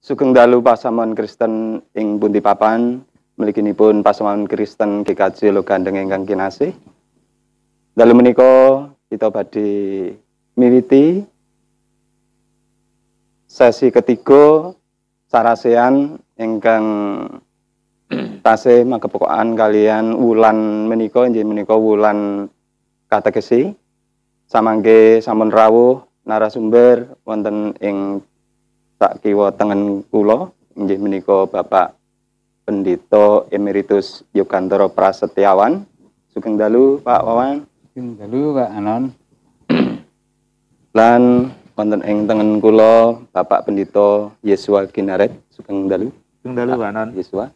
Sugeng dalu pasamuan Kristen ing pundi papan, mliginipun pasamuan Kristen GKJ Logandeng ingkang kinasih. Dalu menika kita badhe miwiti sesi ketiga sarasean ingkang tasih magepokokan kalian wulan menika inggih menika wulan kategesi. Samangke sampun rawuh narasumber wonten ing sak kiwa tengen kula inggih menika Bapak Pendeta Emeritus Yogantoro Prasetyawan. Sugeng dalu Pak Wawan. Sugeng dalu Pak Anon. Lan wonten ing tengen kula Bapak Pendeta Yesua Ginaret. Sugeng dalu. Sugeng dalu Pak Anon. Yesua.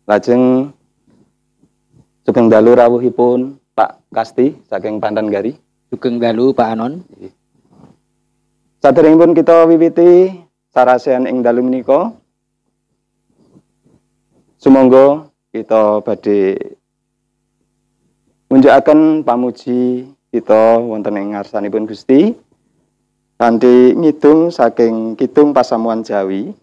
Lajeng sugeng dalu rawuhipun Pak Kasti saking Pandan-Gari. Sugeng dalu Pak Anon. Saderengipun kita wiwiti sarasean ing dalu menika, sumangga kita badhe munjukaken pamuji kita wonten ing ngarsanipun Gusti kanthi ngidung saking kidung pasamuan Jawi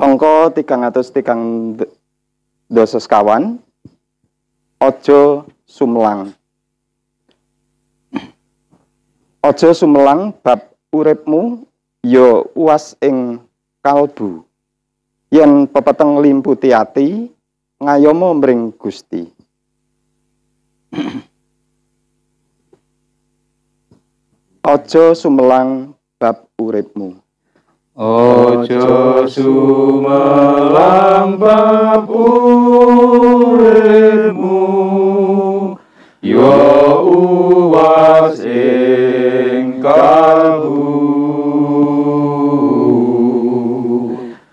angka 303 sekawan. Aja sumlang. Aja sumelang bab uripmu ya uwas ing kalbu. Yen pepeteng limputi ati ngayomo mring Gusti. Aja sumelang bab uripmu. Aja sumelang bab uripmu, ya uwas ing kalbu.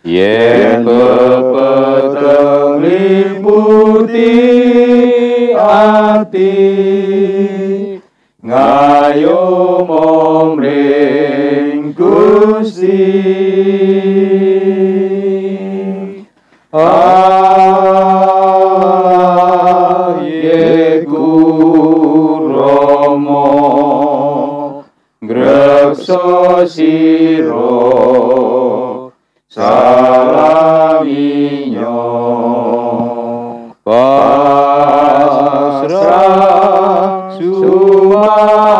Yen pepeteng limputi ati, ngayomo mring Gusti. Ayeku Rama ngreksa sira salaminya pasrah sumarao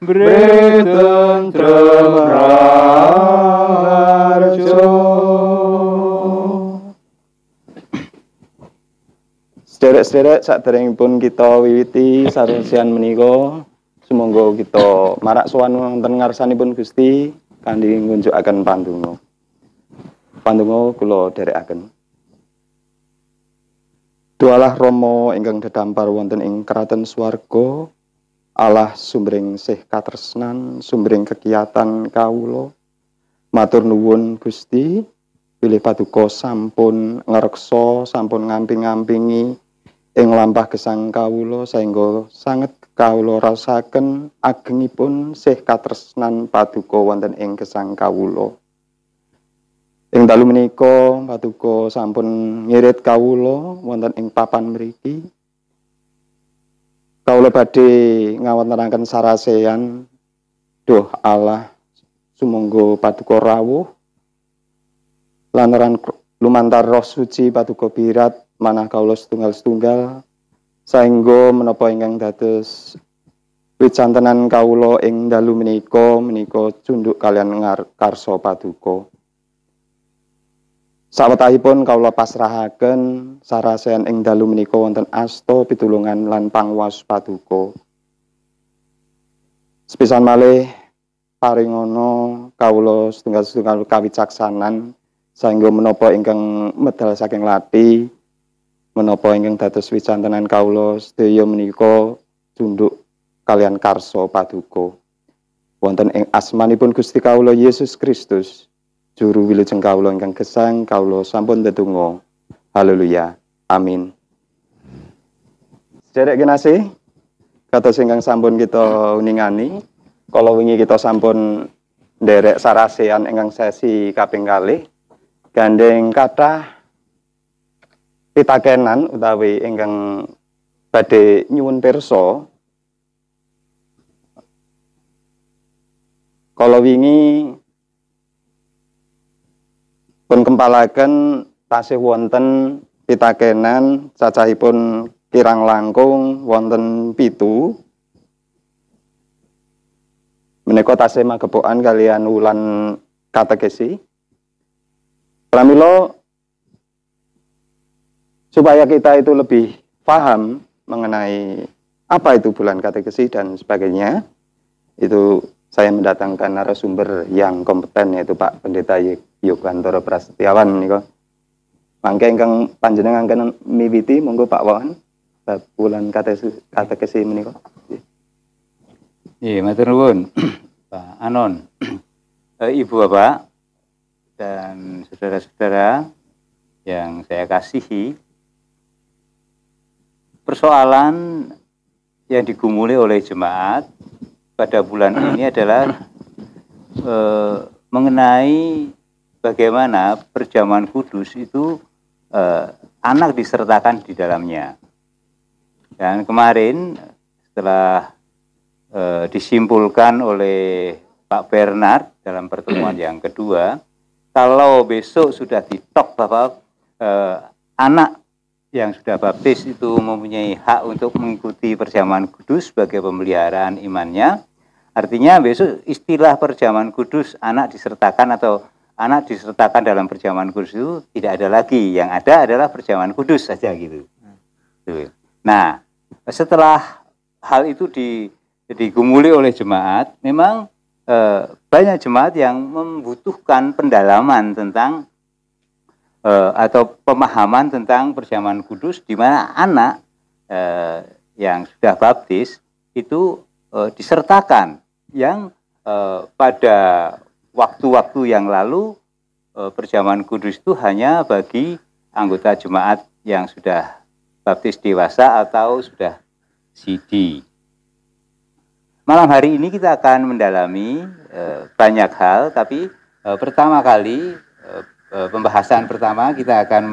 bretentrem raharjo. Sederek-sederek saderengipun kita wiwiti sarasean menika, sumangga kita marak sowan wonten ngarsanipun Gusti kanthi ngunjukaken pandonga. Pandonga kula dherekaken. Dualah Rama ingkang dedampar wonten ing kraton swarga, Allah sumbering sih katresnan, sumbering kegiatan kawula. Matur nuwun Gusti, bilih paduka sampun ngreksa, sampun ngamping-ngampingi ing lampah gesang kawula saengga sanget kawula rasaken agengipun sih katresnan paduka wonten ing gesang kawula. Ing dalu menika paduka sampun ngirit kawula wonten ing papan mriki. Kawula badhe ngawontenaken sarasean Duh Allah sumangga paduka rawuh lantaran lumantar Roh Suci paduka birat manah kawula setunggal-setunggal saengga menapa ingkang dados wicantenan kawula ing dalu menika cunduk kalian karsa paduka. Sawetahipun kawula pasrahaken sarasean ing dalu menika wonten asta pitulungan lan pangwas paduka. Sepisan malih paringana kawula setunggal-setunggal kawicaksanan saengga menapa ingkang medal saking lati, menapa ingkang dados wicantenan kawula sedaya menika tunduk kalian karsa paduka. Wonten ing asmanipun Gusti kawula Yesus Kristus, juru wilujeng kawula ingkang gesang, kawula sampun tetunggal. Haleluya. Amin. Sederek kinasih, kados ingkang sampun kita uningani, kala wingi kita sampun nderek sarasean ingkang sesi kaping kalih. Gandeng kathah pitakenan utawi ingkang badhe nyuwun pirsa Kala wingi pun kempalaken tasih wonten pitakenan cacahipun kirang langkung wonten 7. Menika tasih magepokan kalian wulan katekesi. Pramila supaya kita itu lebih paham mengenai apa itu bulan katekesi dan sebagainya, itu saya mendatangkan narasumber yang kompeten, yaitu Pak Pendeta Yogantoro Prasetyawan menika. Mangke ingkang panjenengan kan miwiti, monggo Pak Wawan bulan katekesi menika. Iya, matur nuwun Pak Anon, Ibu Bapak dan saudara-saudara yang saya kasihi. Persoalan yang digumuli oleh jemaat pada bulan ini adalah mengenai bagaimana perjamuan kudus itu anak disertakan di dalamnya. Dan kemarin setelah disimpulkan oleh Pak Bernard dalam pertemuan yang kedua, kalau besok sudah ditok bahwa anak yang sudah baptis itu mempunyai hak untuk mengikuti perjamuan kudus sebagai pemeliharaan imannya. Artinya besok istilah perjamuan kudus anak disertakan atau anak disertakan dalam perjamuan kudus itu tidak ada lagi. Yang ada adalah perjamuan kudus saja gitu. Nah, setelah hal itu digumuli oleh jemaat, memang banyak jemaat yang membutuhkan pendalaman tentang atau pemahaman tentang perjamuan kudus, di mana anak yang sudah baptis itu disertakan, yang pada waktu-waktu yang lalu perjamuan kudus itu hanya bagi anggota jemaat yang sudah baptis dewasa atau sudah sidi. Malam hari ini kita akan mendalami banyak hal, tapi pertama kali pembahasan pertama kita akan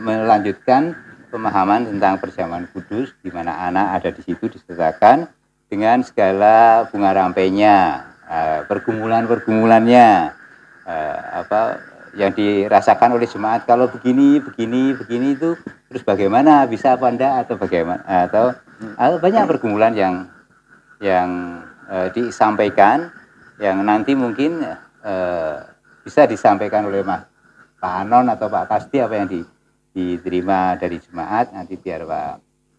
melanjutkan pemahaman tentang perjamuan kudus, di mana anak ada di situ disertakan dengan segala bunga rampainya, pergumulan-pergumulannya, yang dirasakan oleh jemaat. Kalau begini itu terus bagaimana, bisa apa enggak, atau bagaimana, atau banyak pergumulan yang disampaikan, yang nanti mungkin bisa disampaikan oleh Pak Anon atau Pak Kasti, apa yang diterima dari jemaat, nanti biar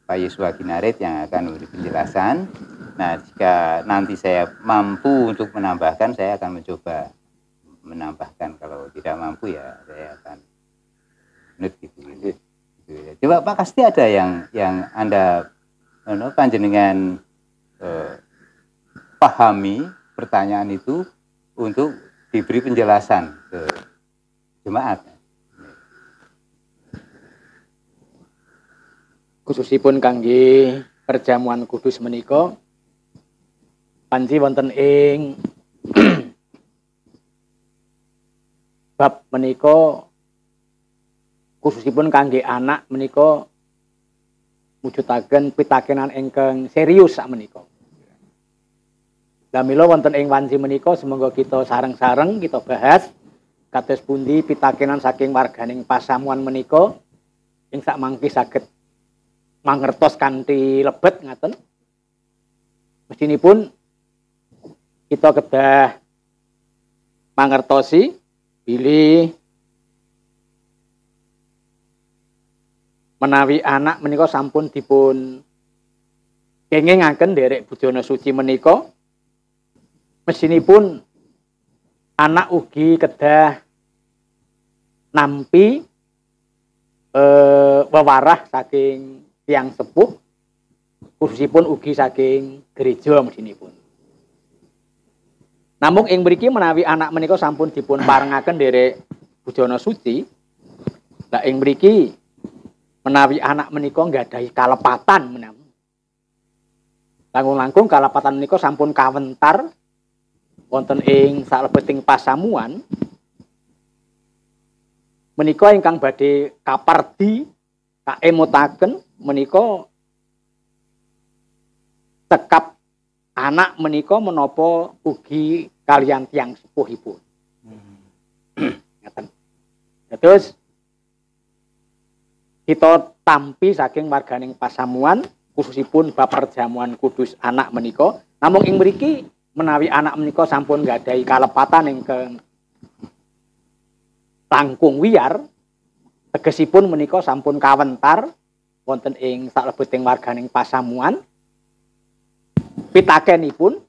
Pak Yesua Ginarit yang akan memberi penjelasan. Nah, jika nanti saya mampu untuk menambahkan, saya akan mencoba menambahkan. Kalau tidak mampu ya saya akan gitu. Coba Pak Kasti, ada yang Anda panjenengan pahami pertanyaan itu untuk diberi penjelasan ke jemaat. Khususipun kangge perjamuan kudus menika panci wonten ing bab menika, khususipun kangge anak menika mujudaken pitakenan ingkang serius sak menika. Lah mila wonten ing wanci menika semoga kita sareng-sareng kita bahas kados pundi pitakenan saking warganing pasamuan menika ing sak mangke saged mangertos kanthi lebet ngaten. Mestinipun kita kedah mangertosi bilih menawi anak menika sampun dipun kengengaken nderek bujana suci menika, mesinipun anak ugi kedah nampi wewarah saking tiyang sepuh, khususipun ugi saking gereja mesinipun. Namung ing mriki menawi anak menika sampun dipun parengaken nderek bujana suci, lah ing mriki menawi anak menika nggadahi kalepatan menawi langkung-langkung kalepatan menika sampun kawentar wonten ing salebeting pasamuan menika ingkang badhe kapardi kaemotaken menika cekap anak menika menapa ugi kalian tiyang sepuhipun. Ngaten. Terus kita tampi saking warganing pasamuan khususipun bab perjamuan kudus anak menika. Namung ing mriki menawi anak menika sampun nggadahi kalepatan ingkang langkung wiyar, tegesipun menika sampun kawentar wonten ing saklebeting warganing pasamuan. Pitakenipun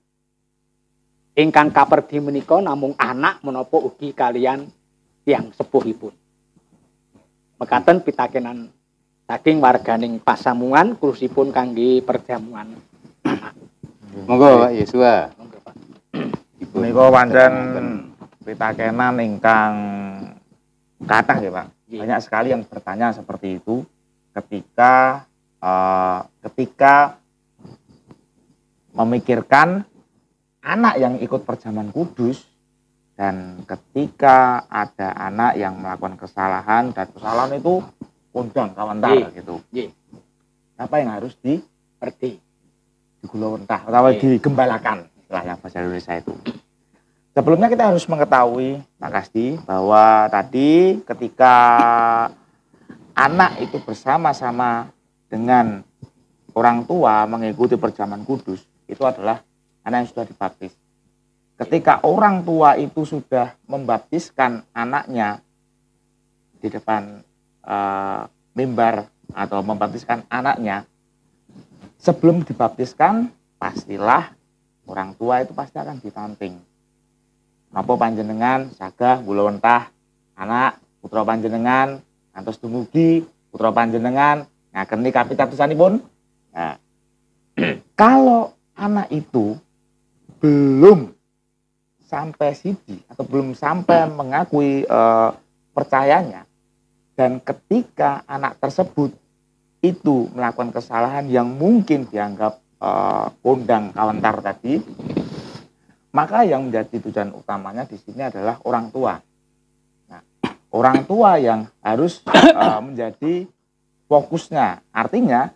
ingkang kaperdi menika namung anak menapa ugi kalian tiyang sepuhipun. Mekaten pitakenan saking warganing pasamuan khususipun kangge perjamuan anak. Monggo Pak Yesua. Monggo, Pak. Menika pancen pitakenan ingkang kathah ya, Pak. Banyak sekali yang bertanya seperti itu ketika memikirkan anak yang ikut perjamuan kudus dan ketika ada anak yang melakukan kesalahan dan kesalahan itu kondang kawentar gitu. Apa yang harus diperti? Digulawentah atau digembalakan istilahnya bahasa Indonesia itu. Sebelumnya kita harus mengetahui Pak Kasdi bahwa tadi ketika anak itu bersama-sama dengan orang tua mengikuti perjamuan kudus itu adalah anak yang sudah dibaptis. Ketika orang tua itu sudah membaptiskan anaknya di depan mimbar atau membaptiskan anaknya, sebelum dibaptiskan pastilah orang tua itu pasti akan ditanting. Napa panjenengan sagah gulawentah anak putra panjenengan ngantos dumugi putra panjenengan ngakeni kapitadosanipun. Nah, kalau anak itu belum sampai siji atau belum sampai mengakui percayanya dan ketika anak tersebut itu melakukan kesalahan yang mungkin dianggap kondang kawentar tadi, maka yang menjadi tujuan utamanya di sini adalah orang tua. Nah, orang tua yang harus menjadi fokusnya. Artinya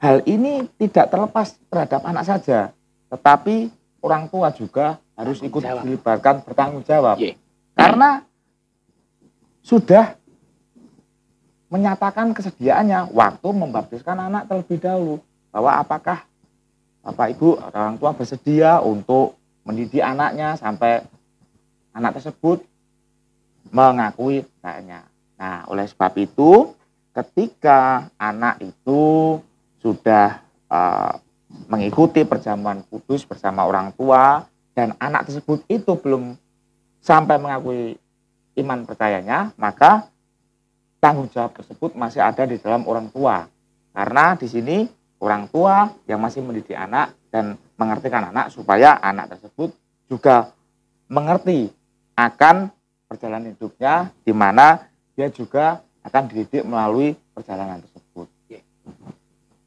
hal ini tidak terlepas terhadap anak saja, tetapi orang tua juga harus ikut dilibatkan bertanggung jawab. Karena sudah menyatakan kesediaannya waktu membaptiskan anak terlebih dahulu, bahwa apakah Bapak Ibu orang tua bersedia untuk mendidik anaknya sampai anak tersebut mengakui percayaannya. Nah, oleh sebab itu ketika anak itu sudah mengikuti perjamuan kudus bersama orang tua dan anak tersebut itu belum sampai mengakui iman percayanya, maka tanggung jawab tersebut masih ada di dalam orang tua. Karena di sini orang tua yang masih mendidik anak dan mengertikan anak supaya anak tersebut juga mengerti akan perjalanan hidupnya, di mana dia juga akan dididik melalui perjalanan tersebut.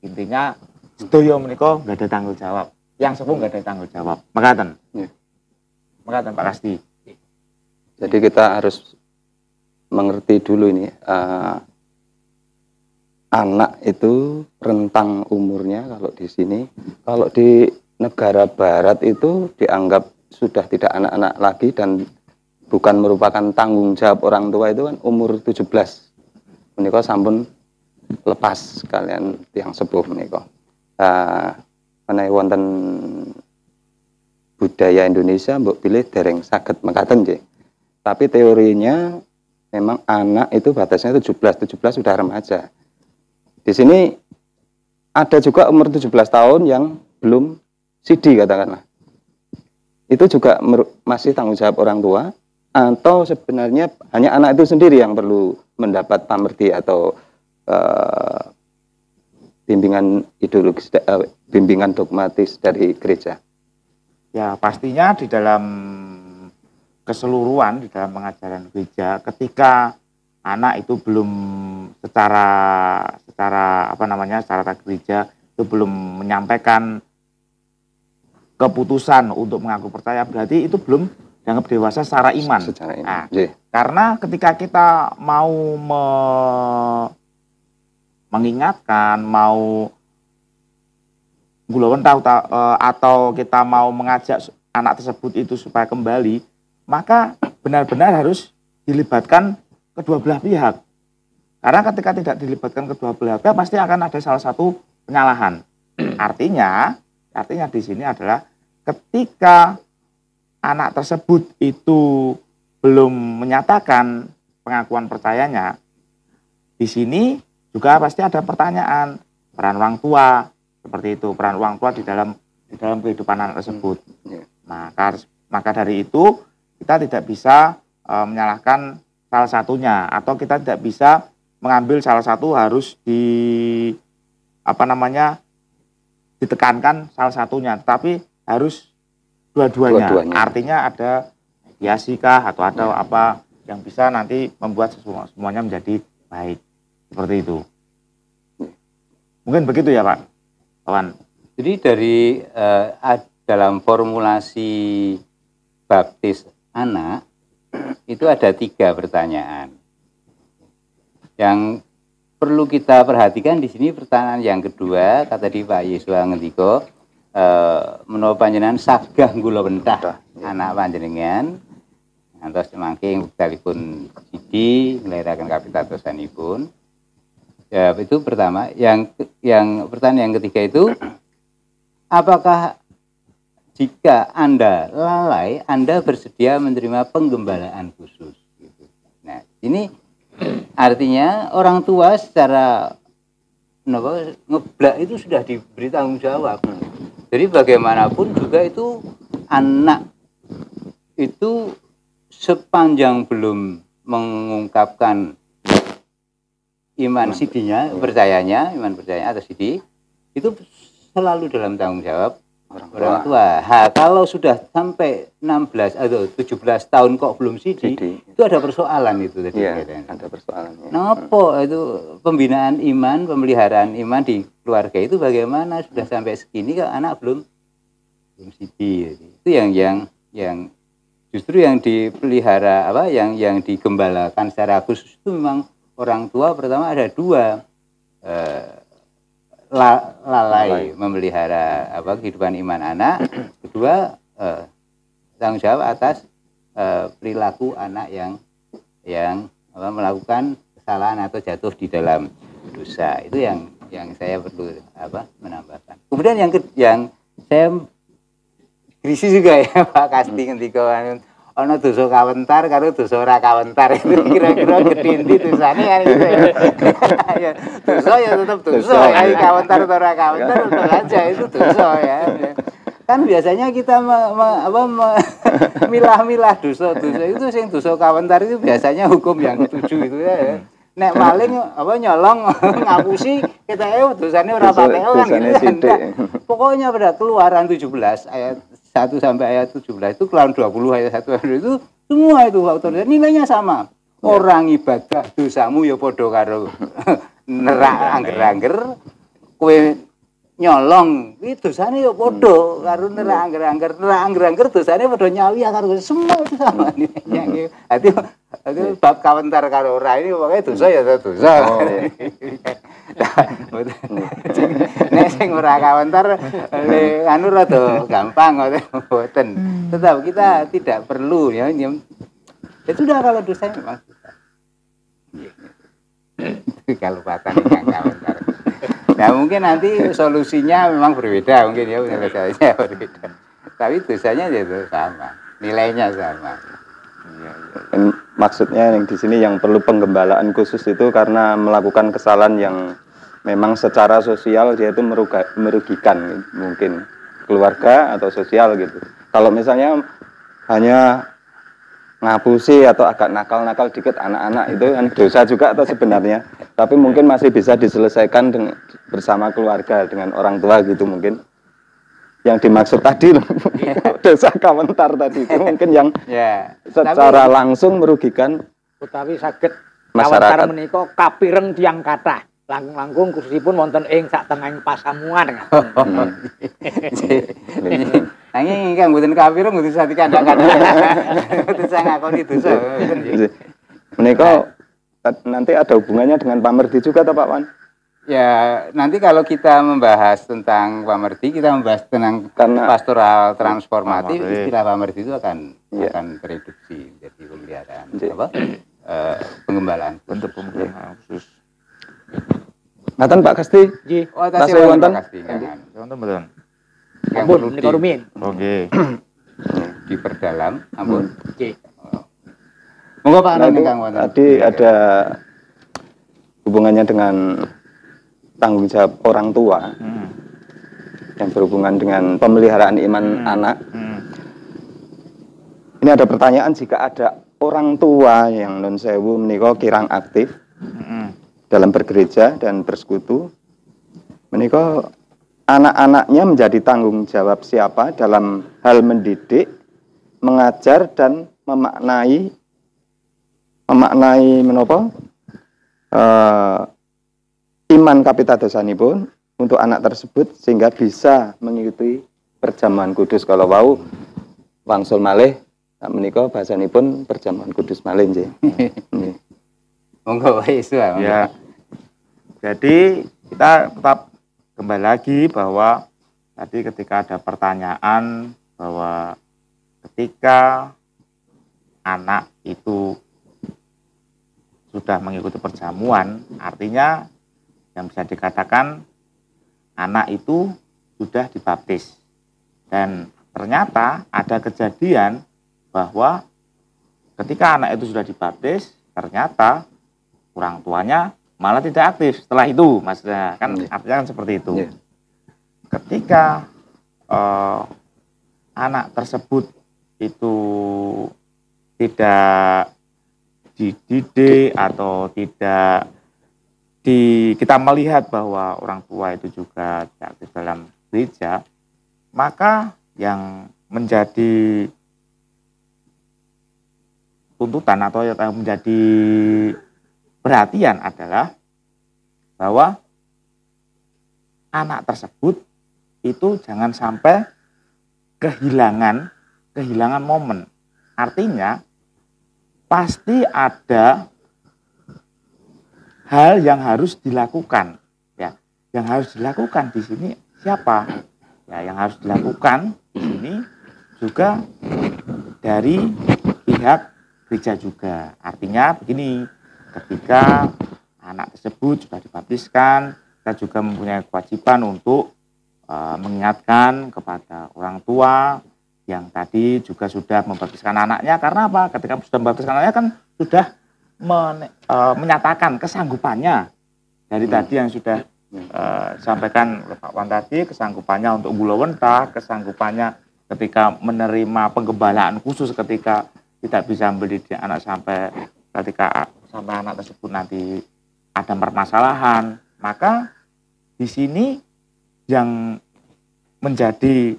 Intinya sedaya menika nggak ada tanggung jawab. Yang sepuh nggak ada tanggung jawab. Makaten. Makaten Pak Kasdi. Jadi kita harus mengerti dulu ini, anak itu rentang umurnya kalau di sini. Kalau di negara barat itu dianggap sudah tidak anak-anak lagi dan bukan merupakan tanggung jawab orang tua, itu kan umur 17. Menika sampun lepas kalian yang sepuh menika. Menawi wonten budaya Indonesia mbok pilih dereng saged mekaten nggih. Tapi teorinya memang anak itu batasnya 17 sudah remaja. Di sini ada juga umur 17 tahun yang belum sidi katakanlah. Itu juga masih tanggung jawab orang tua, atau sebenarnya hanya anak itu sendiri yang perlu mendapat pamerti atau bimbingan ideologis, bimbingan dogmatis dari gereja. Ya, pastinya di dalam keseluruhan di dalam pengajaran gereja, ketika anak itu belum secara gereja itu belum menyampaikan keputusan untuk mengaku percaya, berarti itu belum dianggap dewasa secara iman. Nah, karena ketika kita mau mengingatkan, mau gulawentah atau kita mau mengajak anak tersebut itu supaya kembali, maka benar-benar harus dilibatkan kedua belah pihak. Karena ketika tidak dilibatkan kedua belah pihak pasti akan ada salah satu penyalahan. Artinya di sini adalah ketika anak tersebut itu belum menyatakan pengakuan percayanya, di sini juga pasti ada pertanyaan peran orang tua seperti itu, peran orang tua di dalam kehidupan anak tersebut. Maka dari itu kita tidak bisa menyalahkan salah satunya, atau kita tidak bisa mengambil salah satu harus ditekankan salah satunya, tapi harus dua-duanya. Artinya ada mediasi kah atau ada apa yang bisa nanti membuat semuanya menjadi baik, seperti itu. Mungkin begitu ya Pak Wawan. Jadi dari dalam formulasi baptis anak itu ada 3 pertanyaan. Yang perlu kita perhatikan di sini pertanyaan yang kedua, kata di Pak Yesua ngendika, menawa panjenengan sagah gulawentah anak panjenengan ngantos mangke wektalipun sidi nglairaken kapitadosanipun. Ya, itu pertama. Yang pertanyaan yang ketiga itu, apakah jika Anda lalai, Anda bersedia menerima penggembalaan khusus? Nah, ini artinya orang tua secara ngeblak itu sudah diberi tanggung jawab. Jadi bagaimanapun juga itu anak itu sepanjang belum mengungkapkan iman sidinya, iman percayanya atau sidi, itu selalu dalam tanggung jawab orang tua. Kalau sudah sampai 16 atau 17 tahun kok belum sidi, itu ada persoalan itu tadi. Iya, ada persoalan. Kenapa itu pembinaan iman, pemeliharaan iman di keluarga itu bagaimana sudah sampai segini kok anak belum sidi. Itu yang justru yang dipelihara yang digembalakan secara khusus itu memang orang tua. Pertama ada 2 lalai memelihara kehidupan iman anak, kedua tanggung jawab atas perilaku anak yang melakukan kesalahan atau jatuh di dalam dosa. Itu yang saya perlu menambahkan. Kemudian yang saya krisis juga ya Pak Kasti ngendika ana dosa kawentar karo dosa ora kawentar, itu kira-kira gedhe dosane kan gitu ya. Dosa ya tetap dosa, ya kawentar atau ora kawentar tetap aja itu dosa ya. Kan biasanya kita milah-milah dosa itu sing dosa kawentar itu biasanya hukum yang ketujuh itu ya. Nek maling nyolong ngapusi kita dosane ora patek kan gitu. Pokoknya pada Keluaran 17 ayat 1 sampai ayat 17 itu, Keluaran 20 ayat 1 itu semua itu faktornya nilainya sama. Orang ibadah dosamu ya padha karo nerak angger-angger, kowe nyolong kuwi dosane ya padha karo nerak angger-angger dosane padha nyawi karo semua itu sama nilainya. Jadi bab kawentar karo ora ini pokoknya dosa ya dosa. Nek sing ora kawentar anu rada gampang mboten. Tetap kita tidak perlu ya. Itu sudah kalau dosanya memang susah. Kalau patan yang kawentar. Nah mungkin nanti solusinya memang berbeda mungkin ya, penyelesaiannya berbeda. Tapi dosanya itu sama, nilainya sama. Dan maksudnya yang di sini yang perlu penggembalaan khusus itu karena melakukan kesalahan yang memang secara sosial dia itu merugikan mungkin keluarga atau sosial gitu. Kalau misalnya hanya ngapusi atau agak nakal-nakal dikit anak-anak itu kan dosa juga atau sebenarnya, tapi mungkin masih bisa diselesaikan bersama keluarga dengan orang tua gitu mungkin. Yang dimaksud tadi dosa kawentar tadi itu mungkin yang secara langsung merugikan utawi saged masyarakat kawentar menika kapireng tiyang kathah langkung kursusipun wonten ing sak tengahing pasamuan. Nanging ingkang mboten kapireng mboten usah dikandhak-kandhak. Mboten usah ngakoni dosa. Menika nanti ada hubungannya dengan pamerdi juga toh Pak Wan? Ya, nanti kalau kita membahas tentang pamerti, kita membahas tentang Karena pastoral transformatif, Pamerti. istilah pamerti itu akan Iya. akan tereduksi menjadi pemeliharaan Iya. apa? Pengembalaan Bentuk pemeliharaan khusus. ngaten Pak Kasti. Nggih. Oh, Tasih tasih wonten. wonten Wonten mboten? yang Ampun perlu menika rumiyin. Oke. diperdalam, ampun. Nggih. Monggo Pak Nah, Anan itu ingkang wonten. tadi ada hubungannya dengan tanggung jawab orang tua yang berhubungan dengan pemeliharaan iman anak. Ini ada pertanyaan, jika ada orang tua yang nun sewu menika kirang aktif dalam bergereja dan bersekutu, menika anak-anaknya menjadi tanggung jawab siapa dalam hal mendidik, mengajar dan memaknai menapa iman kapitadosanipun untuk anak tersebut sehingga bisa mengikuti perjamuan kudus. Kalau wau wangsul malih menika bahasanipun perjamuan kudus malih nggih. Nggih. Monggo Pak Yesus. Ya. Jadi kita tetap kembali lagi bahwa tadi ketika ada pertanyaan bahwa ketika anak itu sudah mengikuti perjamuan, artinya yang bisa dikatakan anak itu sudah dibaptis. Dan ternyata ada kejadian bahwa ketika anak itu sudah dibaptis, ternyata orang tuanya malah tidak aktif setelah itu, maksudnya kan artinya kan seperti itu. Ketika anak tersebut itu tidak dididik atau tidak kita melihat bahwa orang tua itu juga tidak aktif dalam gereja, maka yang menjadi tuntutan atau yang menjadi perhatian adalah bahwa anak tersebut itu jangan sampai kehilangan momen. Artinya pasti ada hal yang harus dilakukan, ya. Yang harus dilakukan di sini siapa? Ya, yang harus dilakukan di sini juga dari pihak gereja juga. Artinya begini, ketika anak tersebut sudah dibaptiskan, kita juga mempunyai kewajiban untuk mengingatkan kepada orang tua yang tadi juga sudah membaptiskan anaknya. Karena apa? Ketika sudah membaptiskan anaknya kan sudah menyatakan kesanggupannya dari tadi yang sudah sampaikan oleh Pak Wan tadi, kesanggupannya untuk gulawentah, kesanggupannya ketika menerima penggembalaan khusus ketika tidak bisa mendidik anak sampai ketika sampai anak tersebut nanti ada permasalahan. Maka di sini yang menjadi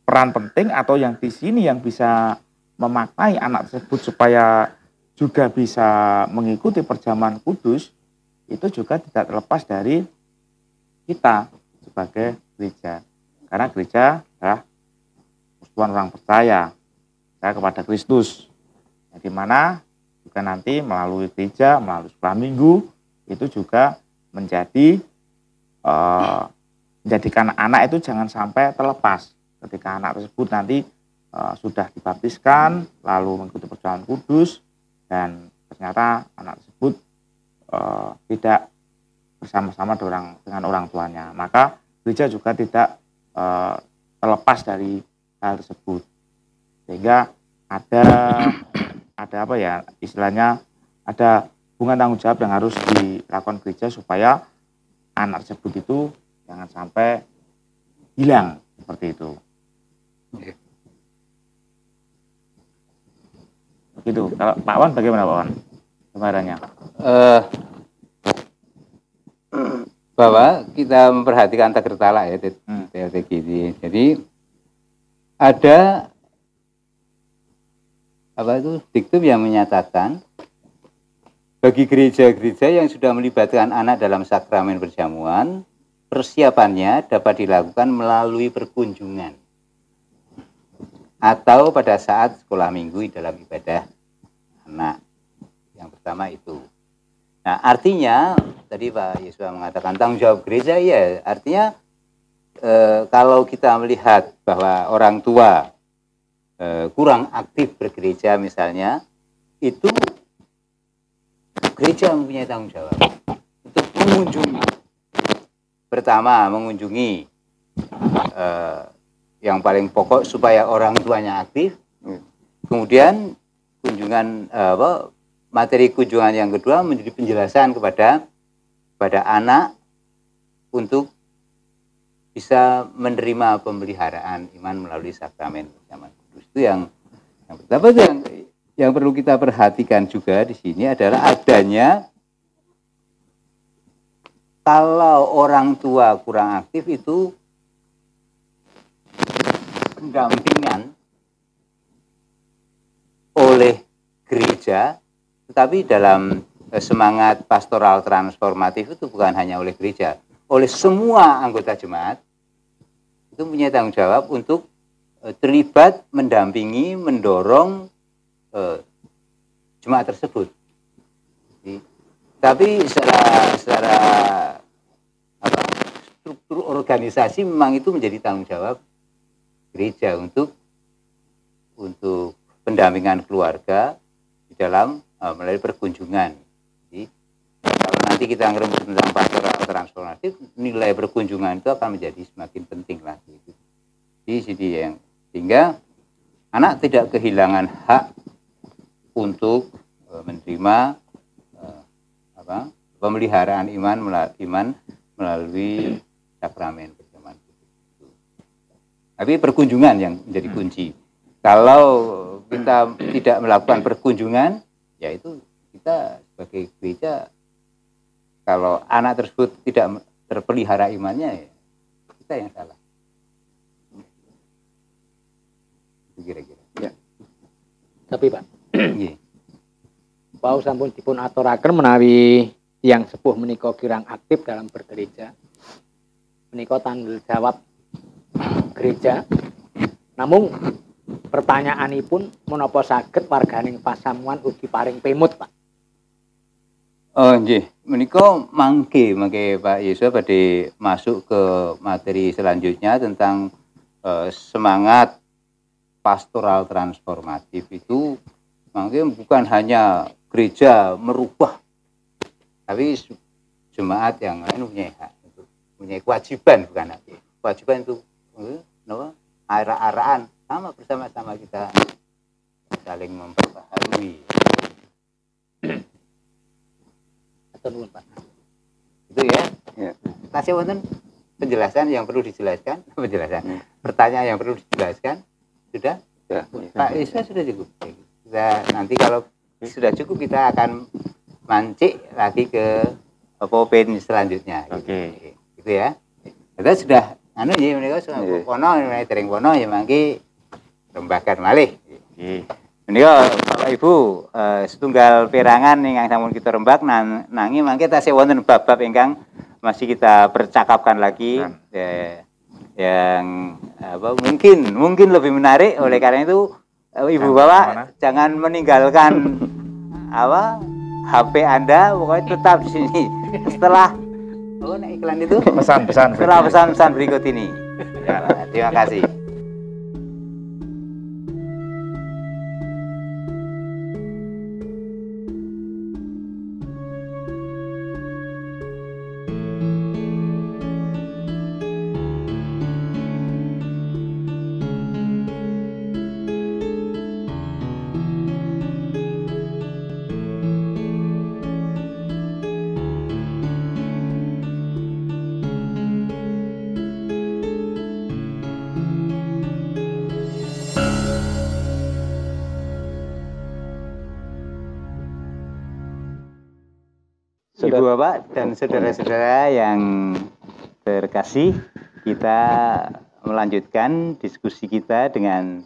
peran penting atau yang di sini yang bisa memaknai anak tersebut supaya juga bisa mengikuti perjamuan kudus, itu juga tidak terlepas dari kita sebagai gereja. Karena gereja adalah persekutuan orang percaya kepada Kristus. Di mana juga nanti melalui gereja, melalui sekolah minggu, itu juga menjadikan anak itu jangan sampai terlepas. Ketika anak tersebut nanti sudah dibaptiskan, lalu mengikuti perjamuan kudus, dan ternyata anak tersebut tidak bersama-sama dengan orang tuanya, maka gereja juga tidak terlepas dari hal tersebut. Sehingga ada apa ya, istilahnya ada hubungan tanggung jawab yang harus dilakukan gereja supaya anak tersebut itu jangan sampai hilang seperti itu. Begitu. Kalau Pak Wan bagaimana Pak Wan? Gambarannya? Bahwa kita memperhatikan tagertala ya, gini. Jadi ada apa itu diktum yang menyatakan bagi gereja-gereja yang sudah melibatkan anak dalam sakramen perjamuan, persiapannya dapat dilakukan melalui perkunjungan atau pada saat sekolah minggu dalam ibadah anak. Yang pertama itu. Nah, artinya tadi Pak Yesua mengatakan tanggung jawab gereja, ya artinya kalau kita melihat bahwa orang tua kurang aktif bergereja misalnya, itu gereja mempunyai tanggung jawab untuk mengunjungi. Pertama, mengunjungi yang paling pokok supaya orang tuanya aktif. Kemudian kunjungan materi kunjungan yang kedua menjadi penjelasan kepada anak untuk bisa menerima pemeliharaan iman melalui sakramen perjamuan kudus. Itu yang pertama. Yang perlu kita perhatikan juga di sini adalah adanya, kalau orang tua kurang aktif itu pendampingan oleh gereja, tetapi dalam semangat pastoral transformatif itu bukan hanya oleh gereja, oleh semua anggota jemaat itu punya tanggung jawab untuk terlibat, mendampingi, mendorong jemaat tersebut. Tapi secara struktur organisasi memang itu menjadi tanggung jawab gereja untuk pendampingan keluarga di dalam melalui perkunjungan. Jadi, kalau nanti kita ngerembuk tentang pastoral transformatif, nilai perkunjungan itu akan menjadi semakin penting lagi. Di sini yang sehingga anak tidak kehilangan hak untuk menerima pemeliharaan iman melalui sakramen perjamuan kudus. Tapi perkunjungan yang menjadi kunci. Kalau kita tidak melakukan perkunjungan, ya itu kita sebagai gereja, kalau anak tersebut tidak terpelihara imannya, ya kita yang salah. Itu kira-kira. Ya. Tapi Pak, Paus sampun dipun aturaken menawi yang sepuh menika kirang aktif dalam bergereja. Menika tanggung jawab gereja. Namun pertanyaanipun menapa saged warganing pasamuan ugi paring pemut, Pak? Oh nggih, menika mangke Pak Yesua badhe masuk ke materi selanjutnya tentang semangat pastoral transformatif itu. Mangke bukan hanya gereja merubah, tapi jemaat yang lain punya kewajiban, bukan lagi kewajiban itu arah-arahan sama bersama-sama kita saling memperbaharui. Pak. Itu ya. Tasih wonten penjelasan yang perlu dijelaskan, pertanyaan yang perlu dijelaskan sudah. Ya. Pak Isa sudah cukup. Kita nanti kalau sudah cukup kita akan mancik lagi ke poin selanjutnya. Oke. Gitu ya. Kita sudah ya menika kono dereng kono ya mangke rembakan malih. Menika Bapak Ibu setunggal perangan ingkang sampun kita rembak nanging mangke tasih wonten bab-bab ingkang masih kita percakapkan lagi yang mungkin lebih menarik. Oleh karena itu Ibu Bapak jangan meninggalkan HP Anda, pokoknya tetap di sini setelah iklan itu setelah pesan-pesan berikut ini. Ya, terima kasih. Ibu Bapak dan saudara-saudara yang terkasih, kita melanjutkan diskusi kita dengan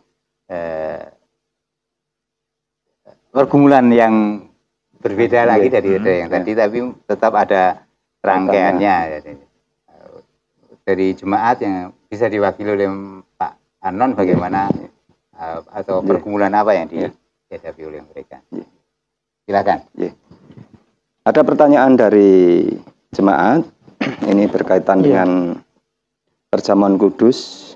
pergumulan yang berbeda lagi dari yang tadi, tapi tetap ada rangkaiannya dari jemaat yang bisa diwakili oleh Pak Anon. Bagaimana atau pergumulan apa yang dihadapi oleh mereka? Silakan. Ada pertanyaan dari jemaat, ini berkaitan dengan perjamuan kudus.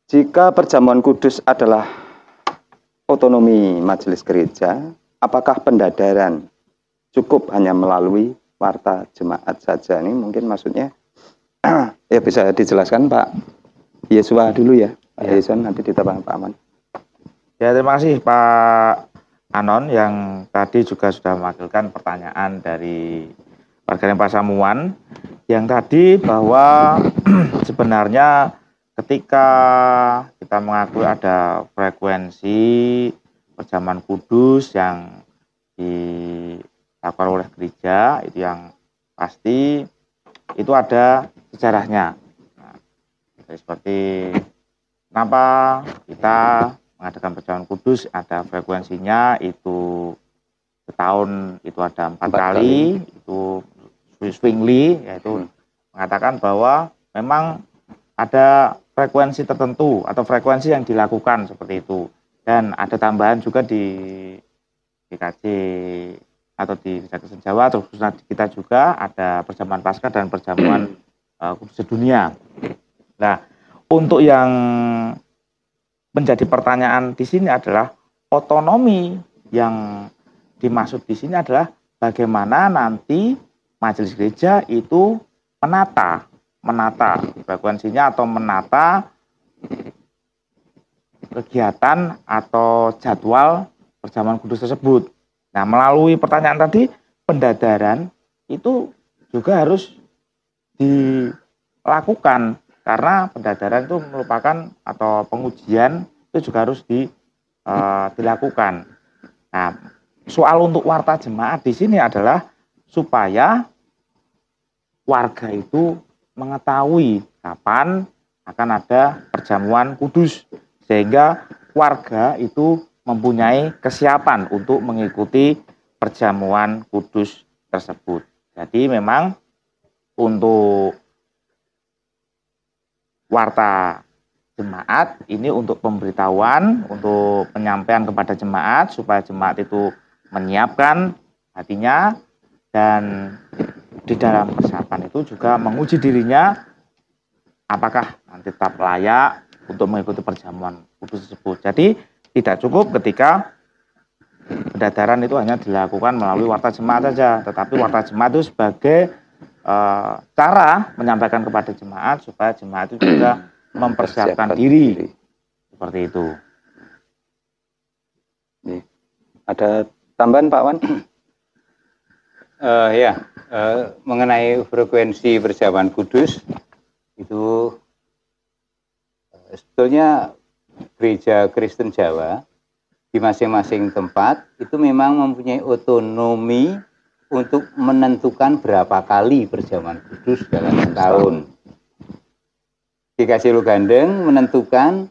Jika perjamuan kudus adalah otonomi majelis gereja, apakah pendadaran cukup hanya melalui warta jemaat saja? Ini mungkin maksudnya ya bisa dijelaskan Pak Yesua dulu ya. Pak Yesua nanti ditambah Pak Aman. Ya, terima kasih Pak Anon yang tadi juga sudah mewakilkan pertanyaan dari warga Pasamuan yang tadi bahwa sebenarnya ketika kita mengakui ada frekuensi perjamuan kudus yang dilakukan oleh gereja, itu yang pasti itu ada sejarahnya. Nah, seperti kenapa kita mengadakan perjamuan kudus, ada frekuensinya itu setahun itu ada 4 kali, itu swingly, yaitu mengatakan bahwa memang ada frekuensi tertentu atau frekuensi yang dilakukan seperti itu. Dan ada tambahan juga di GKJ atau di Gereja Kristen Jawa, terus kita juga ada perjamuan Paskah dan perjamuan kudus sedunia. Nah, untuk yang menjadi pertanyaan di sini adalah otonomi yang dimaksud di sini adalah bagaimana nanti majelis gereja itu menata frekuensinya atau menata kegiatan atau jadwal perjamuan kudus tersebut. Nah, melalui pertanyaan tadi, pendadaran itu juga harus dilakukan. Karena pendadaran itu merupakan atau pengujian itu juga harus dilakukan. Nah, soal untuk warta jemaat di sini adalah supaya warga itu mengetahui kapan akan ada perjamuan kudus, sehingga warga itu mempunyai kesiapan untuk mengikuti perjamuan kudus tersebut. Jadi memang untuk warta jemaat ini untuk pemberitahuan, untuk penyampaian kepada jemaat supaya jemaat itu menyiapkan hatinya, dan di dalam persiapan itu juga menguji dirinya apakah nanti tetap layak untuk mengikuti perjamuan kudus tersebut. Jadi tidak cukup ketika pendadaran itu hanya dilakukan melalui warta jemaat saja, tetapi warta jemaat itu sebagai cara menyampaikan kepada jemaat supaya jemaat itu juga mempersiapkan diri. Seperti itu. Ada tambahan Pak Wan? Mengenai frekuensi perjamuan kudus itu sebetulnya Gereja Kristen Jawa di masing-masing tempat itu memang mempunyai otonomi untuk menentukan berapa kali perjamuan kudus dalam setahun. GKJ Lugandeng menentukan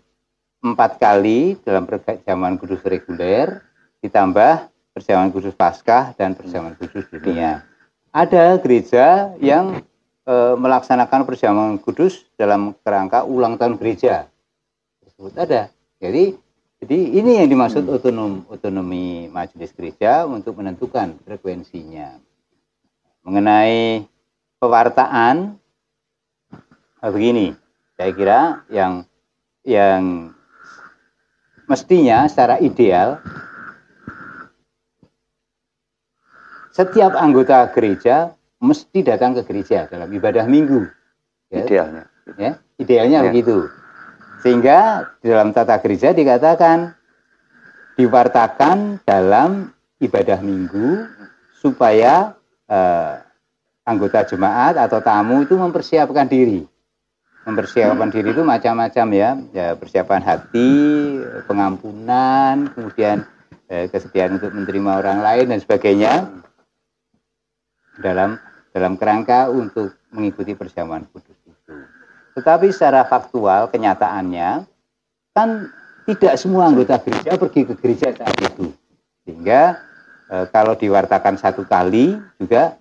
4 kali dalam perjamuan kudus reguler, ditambah perjamuan kudus Paskah dan perjamuan kudus dunia. Ada gereja yang melaksanakan perjamuan kudus dalam kerangka ulang tahun gereja. Tersebut ada. Jadi ini yang dimaksud otonomi majelis gereja untuk menentukan frekuensinya. Mengenai pewartaan, begini, saya kira yang mestinya secara ideal setiap anggota gereja mesti datang ke gereja dalam ibadah minggu. Ya, idealnya begitu. Sehingga di dalam tata gereja dikatakan diwartakan dalam ibadah minggu supaya anggota jemaat atau tamu itu mempersiapkan diri. Mempersiapkan diri itu macam-macam ya, persiapan hati, pengampunan, kemudian kesediaan untuk menerima orang lain dan sebagainya dalam kerangka untuk mengikuti perjamuan kudus itu. Tetapi secara faktual kenyataannya kan tidak semua anggota gereja pergi ke gereja saat itu, sehingga kalau diwartakan 1 kali juga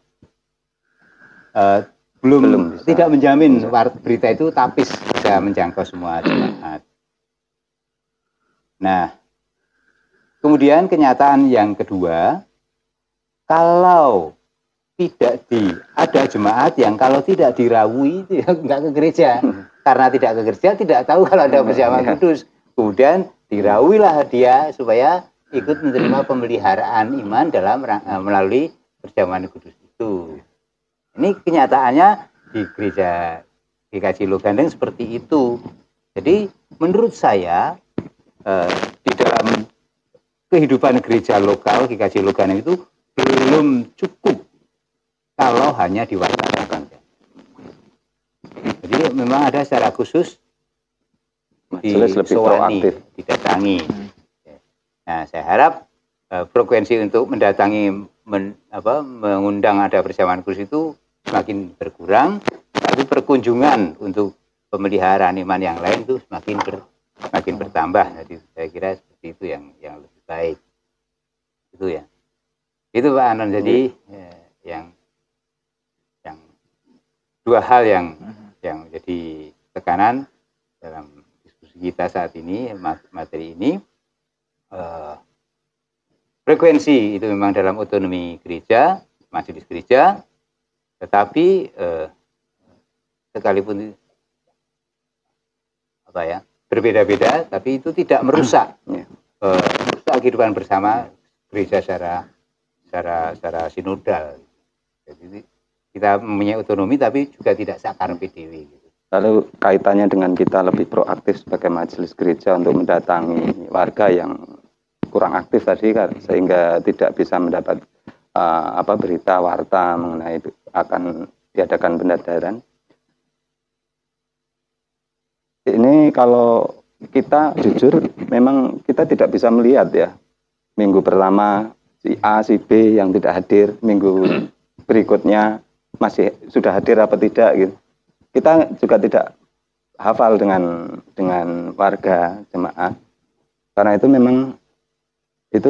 belum tidak menjamin berita itu tapis bisa menjangkau semua jemaat. Nah, kemudian kenyataan yang kedua kalau tidak ada jemaat yang kalau tidak dirawui itu ya nggak ke gereja. Karena tidak ke gereja tidak tahu kalau ada perjamuan kudus. Kemudian dirawilah dia supaya ikut menerima pemeliharaan iman dalam melalui perjamuan kudus itu. Ini kenyataannya di gereja GKJ Logandeng seperti itu. Jadi menurut saya di dalam kehidupan gereja lokal GKJ Logandeng itu belum cukup kalau hanya diwacanakan. Jadi memang ada secara khusus disowani, didatangi. Nah, saya harap frekuensi untuk mendatangi, mengundang ada perjamuan kudus itu semakin berkurang, tapi perkunjungan untuk pemeliharaan iman yang lain itu semakin bertambah. Jadi saya kira seperti itu yang lebih baik. Itu ya. Itu Pak Anon. Jadi yang dua hal yang menjadi tekanan dalam diskusi kita saat ini, materi ini. Frekuensi itu memang dalam otonomi gereja, majelis gereja, tetapi sekalipun berbeda-beda, tapi itu tidak merusak kehidupan bersama gereja secara sinodal. Jadi kita mempunyai otonomi tapi juga tidak sakar PDW. Lalu kaitannya dengan kita lebih proaktif sebagai majelis gereja untuk mendatangi warga yang kurang aktif tadi kan, sehingga tidak bisa mendapat berita warta mengenai akan diadakan pendadaran. Ini kalau kita jujur memang kita tidak bisa melihat ya, minggu pertama si A, si B yang tidak hadir, minggu berikutnya masih sudah hadir apa tidak gitu. Kita juga tidak hafal dengan warga jemaat, karena itu memang itu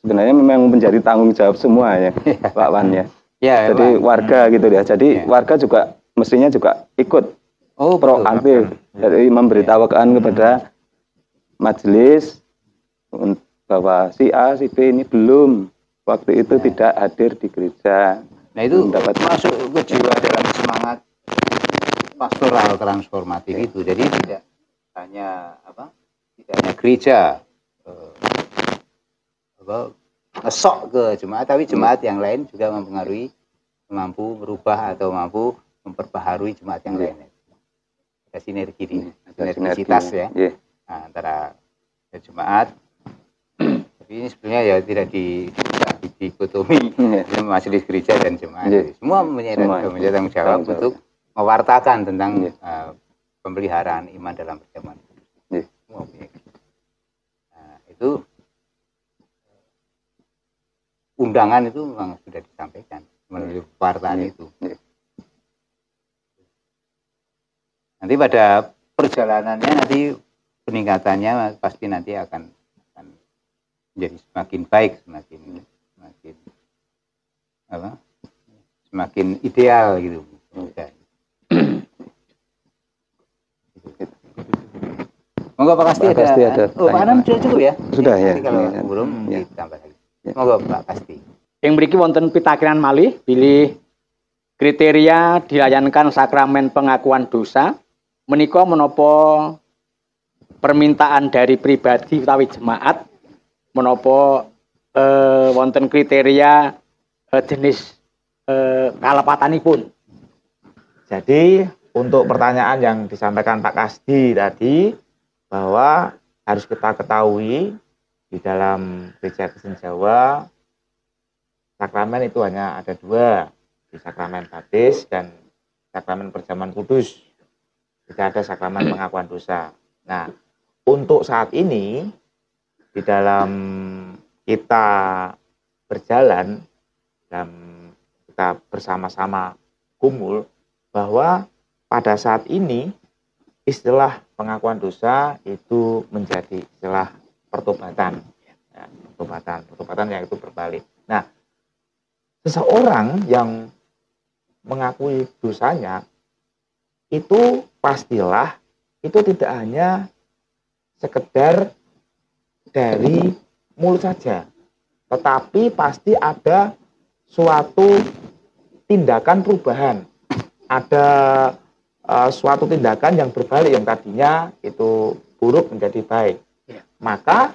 sebenarnya memang menjadi tanggung jawab semua ya Pak Wan ya. Jadi warga gitu ya. Jadi warga juga mestinya juga ikut proaktif, jadi memberitahukan kepada majelis bahwa si A, si B ini belum waktu itu tidak hadir di gereja. Nah itu masuk ke jiwa dalam semangat pastoral transformatif itu. Jadi tidak hanya gereja ngesok ke jemaat, tapi jemaat yang lain juga mampu merubah atau mampu memperbaharui jemaat yang lain. Ada sinergisitas ya antara jemaat. Tapi ini sebenarnya ya tidak dikotomi majelis gereja dan jemaat. Semua mempunyai tanggung jawab untuk mewartakan tentang pemeliharaan iman dalam perjamuan. Semua punya. Nah, itu undangan itu memang sudah disampaikan melalui pewartaan itu. Nanti pada perjalanannya nanti peningkatannya pasti nanti akan menjadi semakin baik, semakin ideal gitu. Monggo Pak Kasti ada. Pak Anam sudah cukup ya? Sudah ya. Kalau belum ditambah lagi. Monggo Pak Kasti. Yang mriki wonten pitakenan malih bilih kriteria dilayankan sakramen pengakuan dosa menika menapa permintaan dari pribadi utawi jemaat menapa wonten kriteria jenis kalepatanipun. Jadi untuk pertanyaan yang disampaikan Pak Kasdi tadi, bahwa harus kita ketahui di dalam gereja Kristen Jawa sakramen itu hanya ada dua, di sakramen baptis dan sakramen perjamuan kudus. Tidak ada sakramen pengakuan dosa. Nah, untuk saat ini di dalam kita berjalan dan kita bersama-sama kumul bahwa pada saat ini istilah pengakuan dosa itu menjadi istilah pertobatan. Ya, pertobatan yang itu berbalik. Nah, seseorang yang mengakui dosanya itu pastilah itu tidak hanya sekedar dari mulut saja, tetapi pasti ada suatu tindakan perubahan, ada suatu tindakan yang berbalik, yang tadinya itu buruk menjadi baik. Maka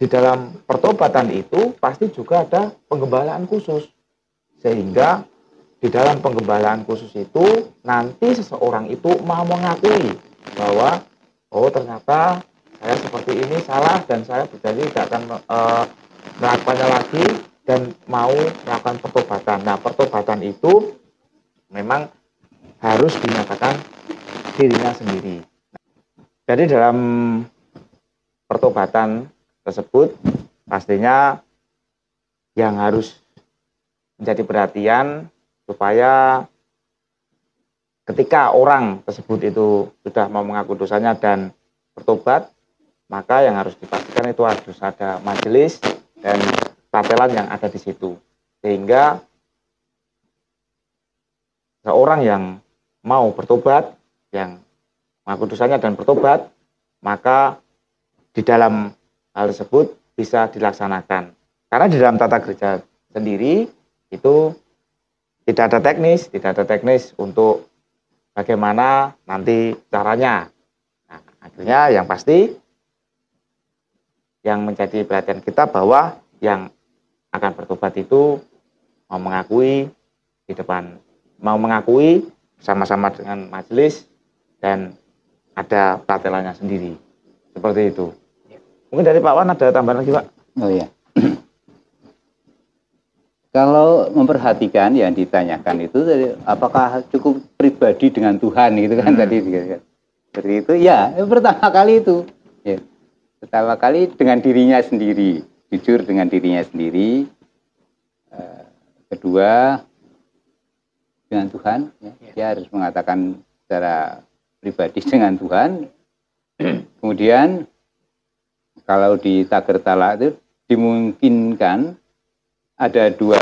di dalam pertobatan itu pasti juga ada penggembalaan khusus, sehingga di dalam penggembalaan khusus itu nanti seseorang itu mau mengakui bahwa oh ternyata saya seperti ini salah dan saya berjanji tidak akan melakukannya lagi dan mau melakukan pertobatan. Nah, pertobatan itu memang harus dinyatakan dirinya sendiri. Jadi dalam pertobatan tersebut pastinya yang harus menjadi perhatian supaya ketika orang tersebut itu sudah mau mengaku dosanya dan bertobat, maka yang harus dipastikan itu harus ada majelis dan pratelan yang ada di situ, sehingga seorang yang mau bertobat, yang mengaku dosanya dan bertobat, maka di dalam hal tersebut bisa dilaksanakan. Karena di dalam tata gereja sendiri itu tidak ada teknis untuk bagaimana nanti caranya. Nah, akhirnya yang pasti yang menjadi perhatian kita bahwa yang akan bertobat itu mau mengakui di depan, mau mengakui sama-sama dengan majelis dan ada pratelannya sendiri. Seperti itu. Mungkin dari Pak Wan ada tambahan lagi, Pak? Oh ya. Kalau memperhatikan yang ditanyakan itu, apakah cukup pribadi dengan Tuhan gitu kan tadi seperti itu ya, pertama kali itu ya, pertama kali dengan dirinya sendiri, jujur dengan dirinya sendiri, kedua dengan Tuhan ya. Dia harus mengatakan secara pribadi dengan Tuhan. Kemudian kalau di Tager Talak itu dimungkinkan ada dua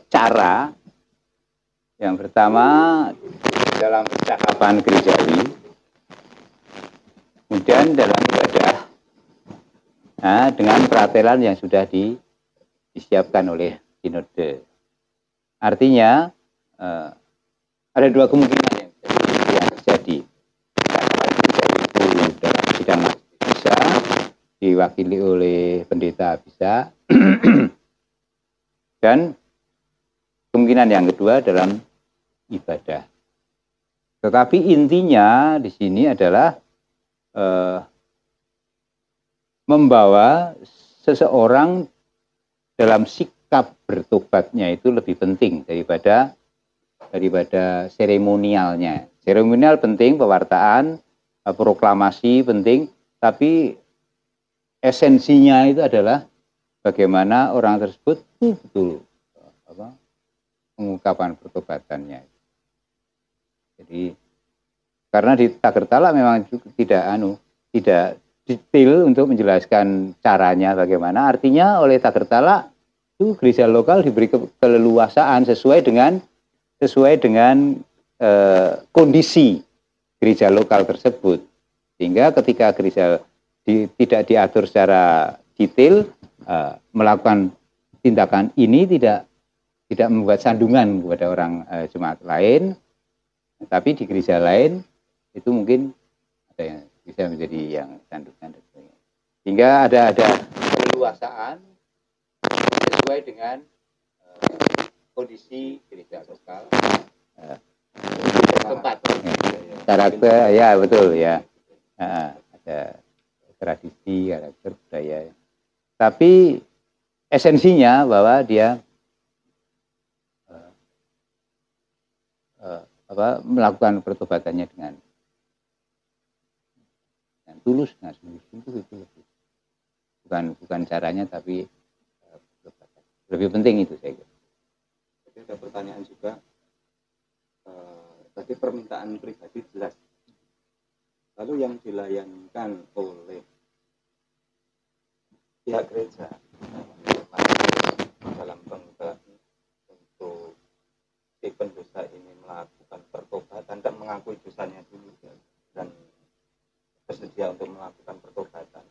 cara. Yang pertama dalam percakapan gerejawi, kemudian dalam ibadah, nah, dengan pratelan yang sudah disiapkan oleh sinode. Artinya ada dua kemungkinan yang terjadi. Itu dalam sidang bisa diwakili oleh pendeta bisa, dan kemungkinan yang kedua dalam ibadah. Tetapi intinya di sini adalah membawa seseorang dalam sikap bertobatnya itu lebih penting daripada seremonialnya. Seremonial penting, pewartaan, proklamasi penting, tapi esensinya itu adalah bagaimana orang tersebut betul pengungkapan pertobatannya. Jadi karena di Tager Talak memang tidak detail untuk menjelaskan caranya bagaimana. Artinya oleh Tager Talak itu gereja lokal diberi keleluasaan sesuai dengan kondisi gereja lokal tersebut. Sehingga ketika gereja tidak diatur secara detail, melakukan tindakan ini tidak membuat sandungan kepada orang jemaat lain, tapi di gereja lain itu mungkin ada yang bisa menjadi yang sandungan dan sebagainya. Sehingga ada keleluasaan sesuai dengan kondisi gereja lokal, tempat, karakter, ya betul ya, ada tradisi, karakter budaya. Tapi esensinya bahwa dia melakukan pertobatannya dengan tulus, dengan sungguh-sungguh itu bukan caranya, tapi lebih penting itu saya kira. Jadi ada pertanyaan juga, tadi permintaan pribadi jelas, lalu yang dilayankan oleh pihak gereja dalam pengumpulan untuk si pendosa ini melakukan pertobatan dan mengakui dosanya dulu dan bersedia untuk melakukan pertobatan,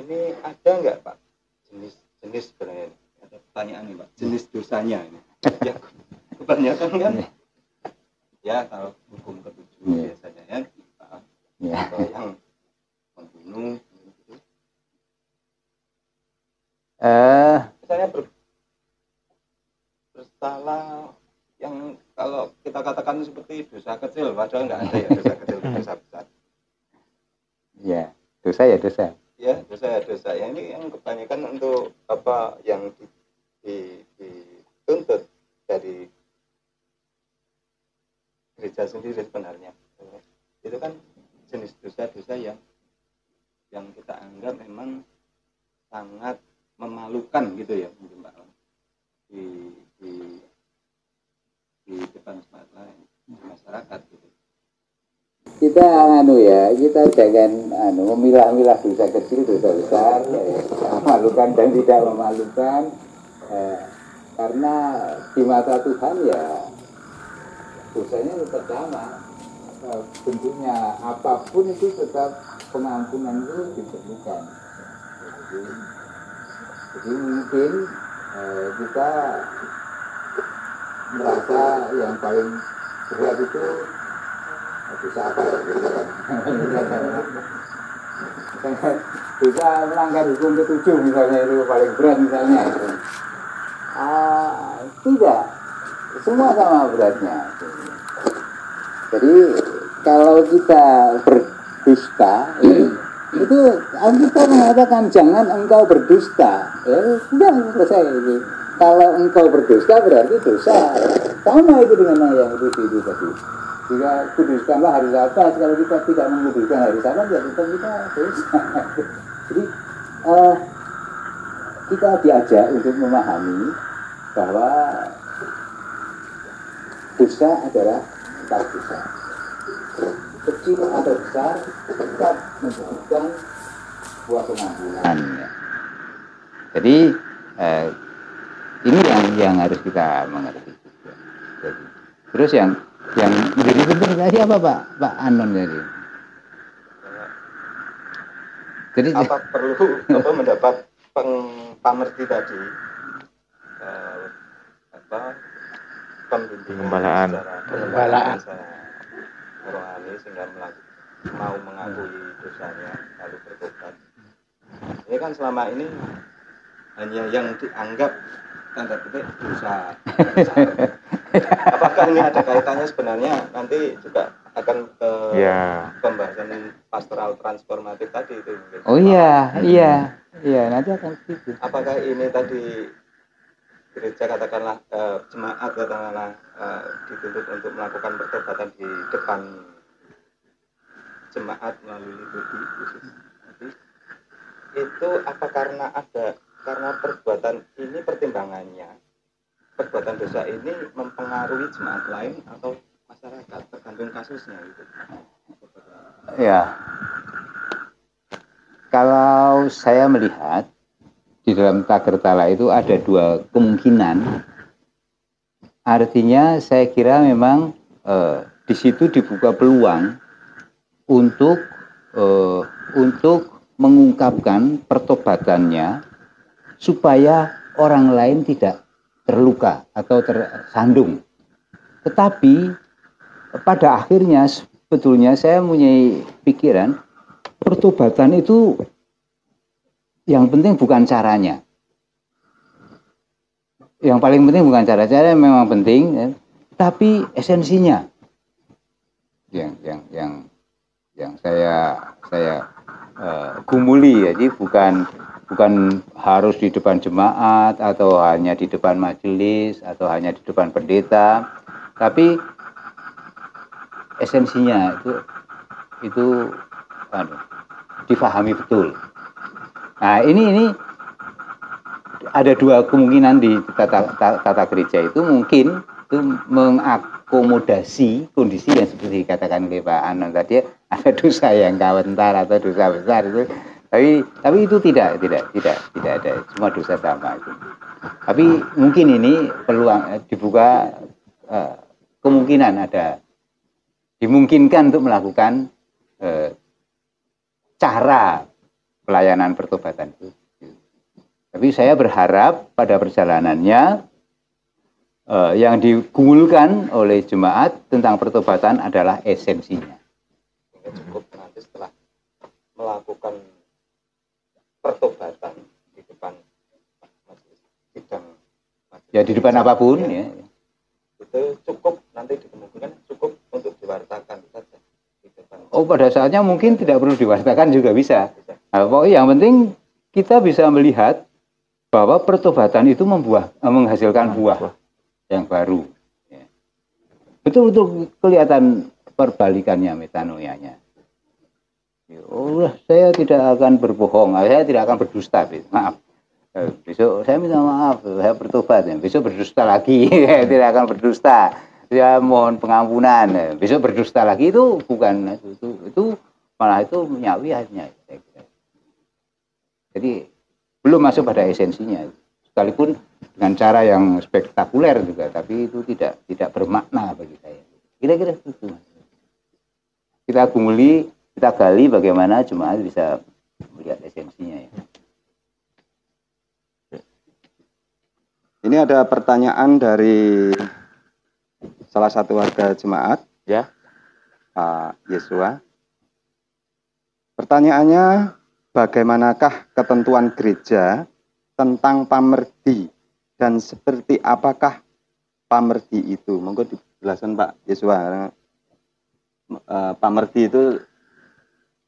ini ada nggak Pak jenis sebenarnya, ada pertanyaan nih Pak, jenis dosanya ini ya kebanyakan kan ya kalau hukum ketujuh biasanya ya atau yang membunuh gitu. Misalnya bersalah yang kalau kita katakan seperti dosa kecil, padahal nggak ada ya dosa kecil dosa besar. Ya, dosa ya dosa. Ya, dosa ya dosa. Yang ini yang kebanyakan untuk apa yang dituntut dari gereja sendiri sebenarnya. Itu kan jenis dosa-dosa yang kita anggap memang sangat memalukan gitu ya, mungkin Pak, di depan masyarakat gitu. Kita kita jangan memilah-milah dosa kecil, dosa besar, memalukan dan tidak memalukan, karena di mata Tuhan ya dosanya tetap sama, bentuknya apapun itu tetap pengampunan itu diperlukan. Jadi mungkin kita merasa yang paling berat itu dosa apa ya? Dosa melanggar hukum ketujuh misalnya, itu paling berat misalnya. Tidak, semua sama beratnya. Jadi kalau kita berdusta, itu Alkitab mengatakan jangan engkau berdusta. Sudah selesai itu. Kalau engkau berdusta berarti dosa. Sama itu dengan yang itu tadi. Jika kuduskanlah hari Sabat, kalau kita tidak menguduskan hari Sabat, ya tetap kita dosa. Jadi kita diajak untuk memahami bahwa dosa adalah tetap dosa. Kecil atau besar tetap membutuhkan buah pengampunan. Jadi ini yang harus kita mengerti. Jadi, terus yang jadi benar tadi apa Pak Anon tadi? Jadi apa perlu mendapat pamerti tadi Pembelaan rohani sehingga mau mengakui dosanya lalu bertobat. Ini kan selama ini hanya yang dianggap tanda petik dosa. Apakah ini ada kaitannya sebenarnya nanti juga akan ke pembahasan pastoral transformatif tadi itu mungkin. Oh iya nanti akan begitu. Apakah ini tadi gereja katakanlah jemaat katakanlah dituntut untuk melakukan pertobatan di depan jemaat melalui liturgi khusus itu apa karena perbuatan ini pertimbangannya perbuatan dosa ini mempengaruhi jemaat lain atau masyarakat tergantung kasusnya gitu. Ya, kalau saya melihat di dalam Tagertala itu ada dua kemungkinan. Artinya saya kira memang di situ dibuka peluang untuk mengungkapkan pertobatannya supaya orang lain tidak terluka atau tersandung. Tetapi pada akhirnya sebetulnya saya mempunyai pikiran pertobatan itu yang penting bukan caranya. Yang paling penting bukan cara-cara memang penting, ya, tapi esensinya yang saya gumuli, jadi bukan harus di depan jemaat atau hanya di depan majelis atau hanya di depan pendeta, tapi esensinya itu difahami betul. Nah ini ada dua kemungkinan di tata gereja itu, mungkin itu mengakomodasi kondisi yang seperti dikatakan oleh Pak Anon tadi, ada dosa yang kawentar atau dosa besar itu, tapi itu tidak ada, semua dosa sama itu. Tapi mungkin ini peluang dibuka, kemungkinan ada dimungkinkan untuk melakukan cara pelayanan pertobatan itu. Tapi saya berharap pada perjalanannya yang digumulkan oleh jemaat tentang pertobatan adalah esensinya. Cukup nanti setelah melakukan pertobatan di depan sidang, ya di depan apapun ya, itu cukup nanti ditemukan cukup untuk diwartakan saja di depan. Oh, pada saatnya mungkin tidak perlu diwartakan juga bisa. Nah, pokoknya yang penting kita bisa melihat bahwa pertobatan itu menghasilkan buah yang baru. Ya. Betul-betul kelihatan perbalikannya, metanoianya. Oh, saya tidak akan berbohong, saya tidak akan berdusta. Maaf. Besok saya minta maaf, saya bertobat. Besok berdusta lagi, saya tidak akan berdusta. Saya mohon pengampunan. Besok berdusta lagi itu bukan itu malah itu menyawiahnya. Jadi belum masuk pada esensinya. Sekalipun dengan cara yang spektakuler juga, tapi itu tidak bermakna bagi saya. Kira-kira itu. Kita gumuli, kita gali bagaimana jemaat bisa melihat esensinya ya. Ini ada pertanyaan dari salah satu warga jemaat, Ya. Pak Yesua. Pertanyaannya, bagaimanakah ketentuan gereja tentang pamerdi dan seperti apakah pamerdi itu? Monggo dijelaskan Pak Yesua. Pamerdi itu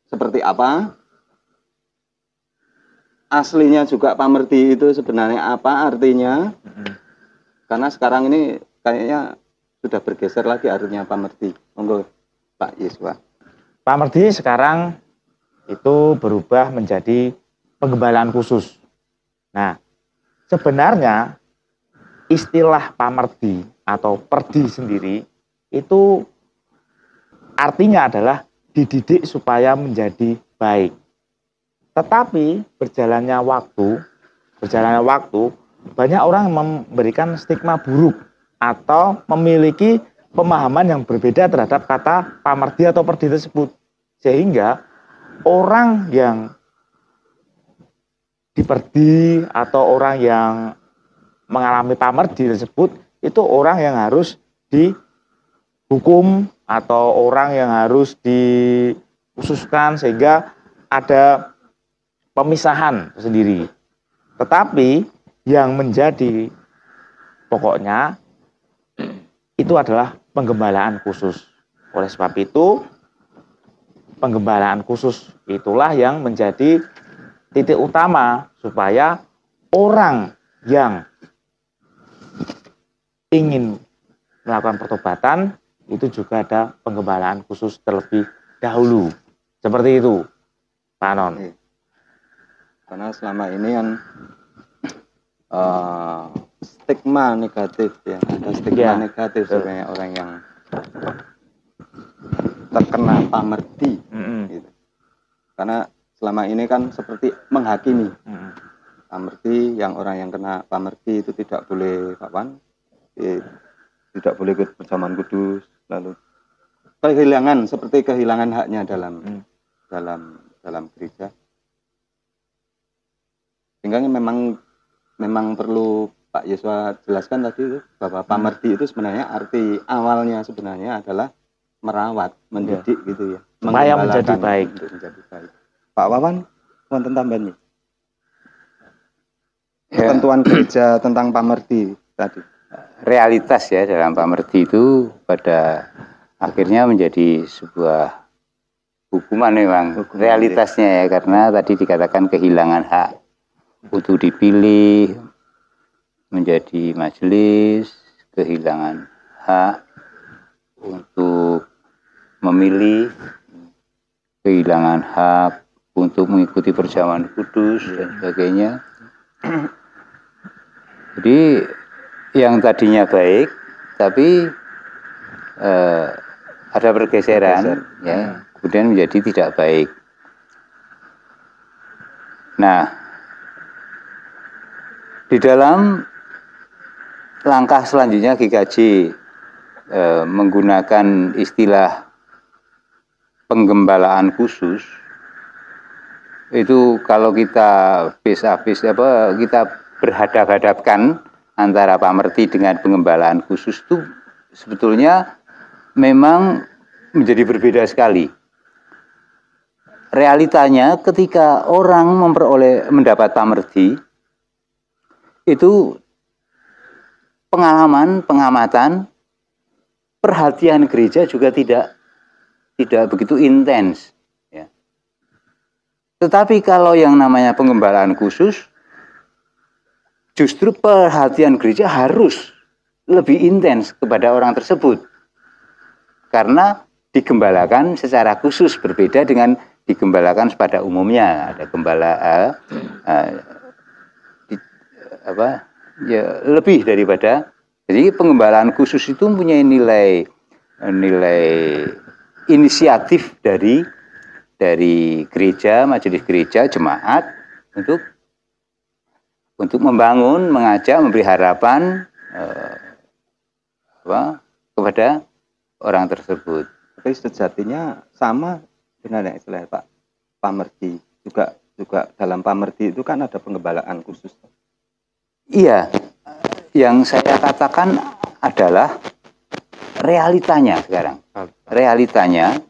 seperti apa? Aslinya juga pamerdi itu sebenarnya apa artinya? Karena sekarang ini kayaknya sudah bergeser lagi artinya pamerdi. Monggo Pak Yesua. Pamerdi sekarang itu berubah menjadi penggembalaan khusus. Nah, sebenarnya istilah pamerdi atau perdi sendiri itu artinya adalah dididik supaya menjadi baik. Tetapi berjalannya waktu, banyak orang memberikan stigma buruk atau memiliki pemahaman yang berbeda terhadap kata pamerdi atau perdi tersebut. Sehingga orang yang diperdi atau orang yang mengalami pamerdi tersebut itu orang yang harus dihukum atau orang yang harus dikhususkan sehingga ada pemisahan sendiri. Tetapi yang menjadi pokoknya itu adalah penggembalaan khusus. Oleh sebab itu penggembalaan khusus itulah yang menjadi titik utama supaya orang yang ingin melakukan pertobatan itu juga ada penggembalaan khusus terlebih dahulu. Seperti itu, Pak Non. Karena selama ini kan stigma negatif ya, ada stigma negatif sebenarnya orang yang terkena pamerdi. Gitu. Karena selama ini kan seperti menghakimi. Pamerdi, yang orang yang kena pamerdi itu tidak boleh tidak boleh ikut perjamuan kudus, lalu seperti kehilangan haknya dalam gereja. Sehingga memang perlu Pak Yesua jelaskan tadi bahwa pamerdi itu sebenarnya arti awalnya sebenarnya adalah merawat, mendidik gitu ya. Supaya menjadi baik. Menjadi baik. Pak Wawan, wonten tambahan nih. Ketentuan gereja tentang pamerdi tadi. Realitas ya dalam pamerdi itu pada akhirnya menjadi sebuah hukuman memang. Realitasnya ya, karena tadi dikatakan kehilangan hak untuk dipilih menjadi majelis, kehilangan hak untuk memilih, kehilangan hak untuk mengikuti perjamuan kudus dan sebagainya. Jadi yang tadinya baik tapi ada pergeseran ya, kemudian menjadi tidak baik. Nah, di dalam langkah selanjutnya GKJ menggunakan istilah penggembalaan khusus itu kalau kita kita berhadap-hadapkan antara pamerti dengan pengembalaan khusus itu sebetulnya memang menjadi berbeda sekali. Realitanya ketika orang mendapat pamerti itu pengalaman, pengamatan, perhatian gereja juga tidak begitu intens. Tetapi kalau yang namanya pengembalaan khusus, justru perhatian gereja harus lebih intens kepada orang tersebut. Karena digembalakan secara khusus, berbeda dengan digembalakan pada umumnya. Ada gembala lebih daripada. Jadi pengembalaan khusus itu mempunyai nilai inisiatif dari gereja, majelis gereja, jemaat untuk membangun, mengajak, memberi harapan kepada orang tersebut. Tapi sejatinya sama dengan yang istilah Pak pamerti juga dalam pamerti itu kan ada pengembalaan khusus. Iya, yang saya katakan adalah realitanya sekarang. Realitanya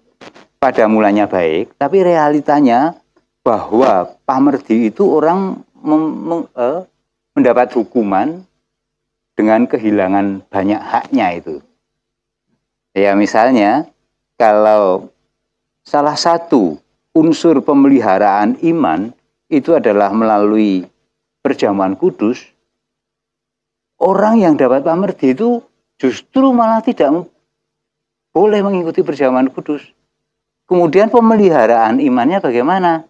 pada mulanya baik, tapi realitanya bahwa pamerdi itu orang mendapat hukuman dengan kehilangan banyak haknya itu. Ya misalnya, kalau salah satu unsur pemeliharaan iman itu adalah melalui perjamuan kudus, orang yang dapat pamerdi itu justru malah tidak boleh mengikuti perjamuan kudus. Kemudian pemeliharaan imannya bagaimana?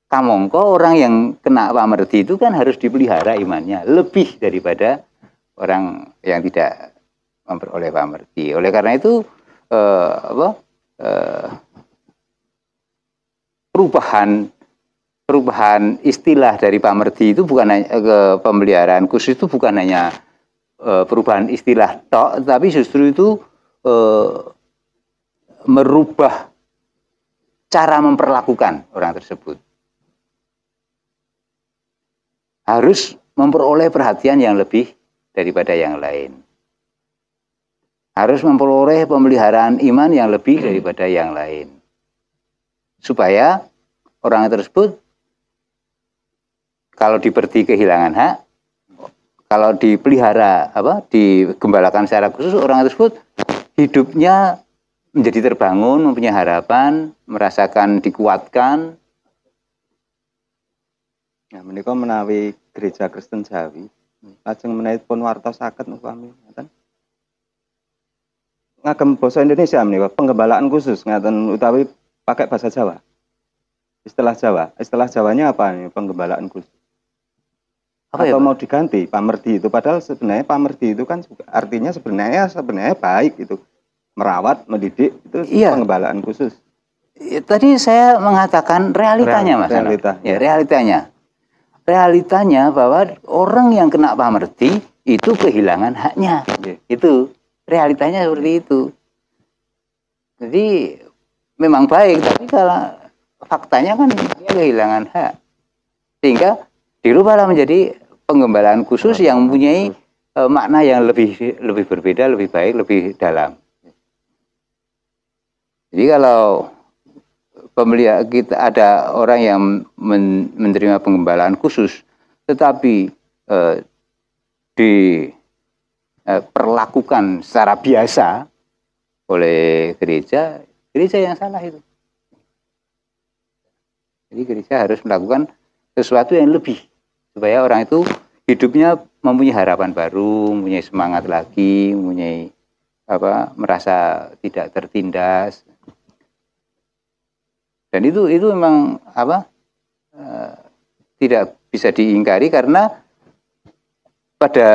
Kamongko orang yang kena pamerdi itu kan harus dipelihara imannya lebih daripada orang yang tidak memperoleh pamerdi. Oleh karena itu perubahan istilah dari pamerdi itu bukan hanya ke pemeliharaan khusus, itu bukan hanya perubahan istilah tok, tapi justru itu merubah cara memperlakukan orang tersebut. Harus memperoleh perhatian yang lebih daripada yang lain. Harus memperoleh pemeliharaan iman yang lebih daripada yang lain. Supaya orang tersebut kalau diberi kehilangan hak, kalau dipelihara digembalakan secara khusus, orang tersebut hidupnya menjadi terbangun, mempunyai harapan, merasakan dikuatkan. Ya, menika menawi gereja Kristen Jawi, lajeng menawi pun warta saged upami ngaten. Ngagem basa Indonesia menika penggembalaan khusus ngaten utawi pakai bahasa Jawa. Istilah Jawanya apa nih penggembalaan khusus? Atau mau diganti pamerdi itu, padahal sebenarnya pamerdi itu kan artinya sebenarnya baik itu. Merawat, mendidik, itu pengembalaan khusus. Tadi saya mengatakan realitanya, Mas. Ya, realitanya. Realitanya bahwa orang yang kena pamerdi itu kehilangan haknya. Itu realitanya seperti itu. Jadi memang baik, tapi kalau faktanya kan dia kehilangan hak. Sehingga dirubahlah menjadi penggembalaan khusus yang mempunyai makna yang lebih berbeda, lebih baik, lebih dalam. Jadi kalau kita ada orang yang menerima penggembalaan khusus, tetapi diperlakukan secara biasa oleh gereja yang salah itu. Jadi gereja harus melakukan sesuatu yang lebih supaya orang itu hidupnya mempunyai harapan baru, mempunyai semangat lagi, mempunyai merasa tidak tertindas. Dan itu memang tidak bisa diingkari karena pada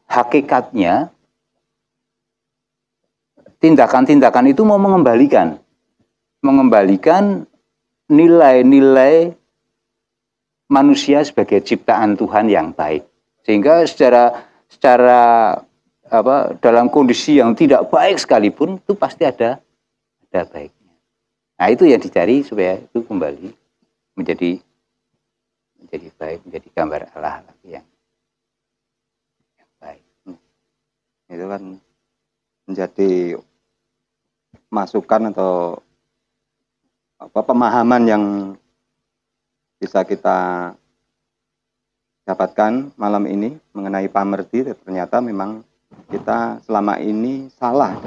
hakikatnya tindakan-tindakan itu mau mengembalikan nilai-nilai manusia sebagai ciptaan Tuhan yang baik. Sehingga secara dalam kondisi yang tidak baik sekalipun itu pasti ada baiknya. Nah, itu yang dicari supaya itu kembali menjadi baik, menjadi gambar Allah lagi yang baik. Itu kan menjadi masukan atau pemahaman yang bisa kita dapatkan malam ini mengenai pamerdi. Ternyata memang kita selama ini salah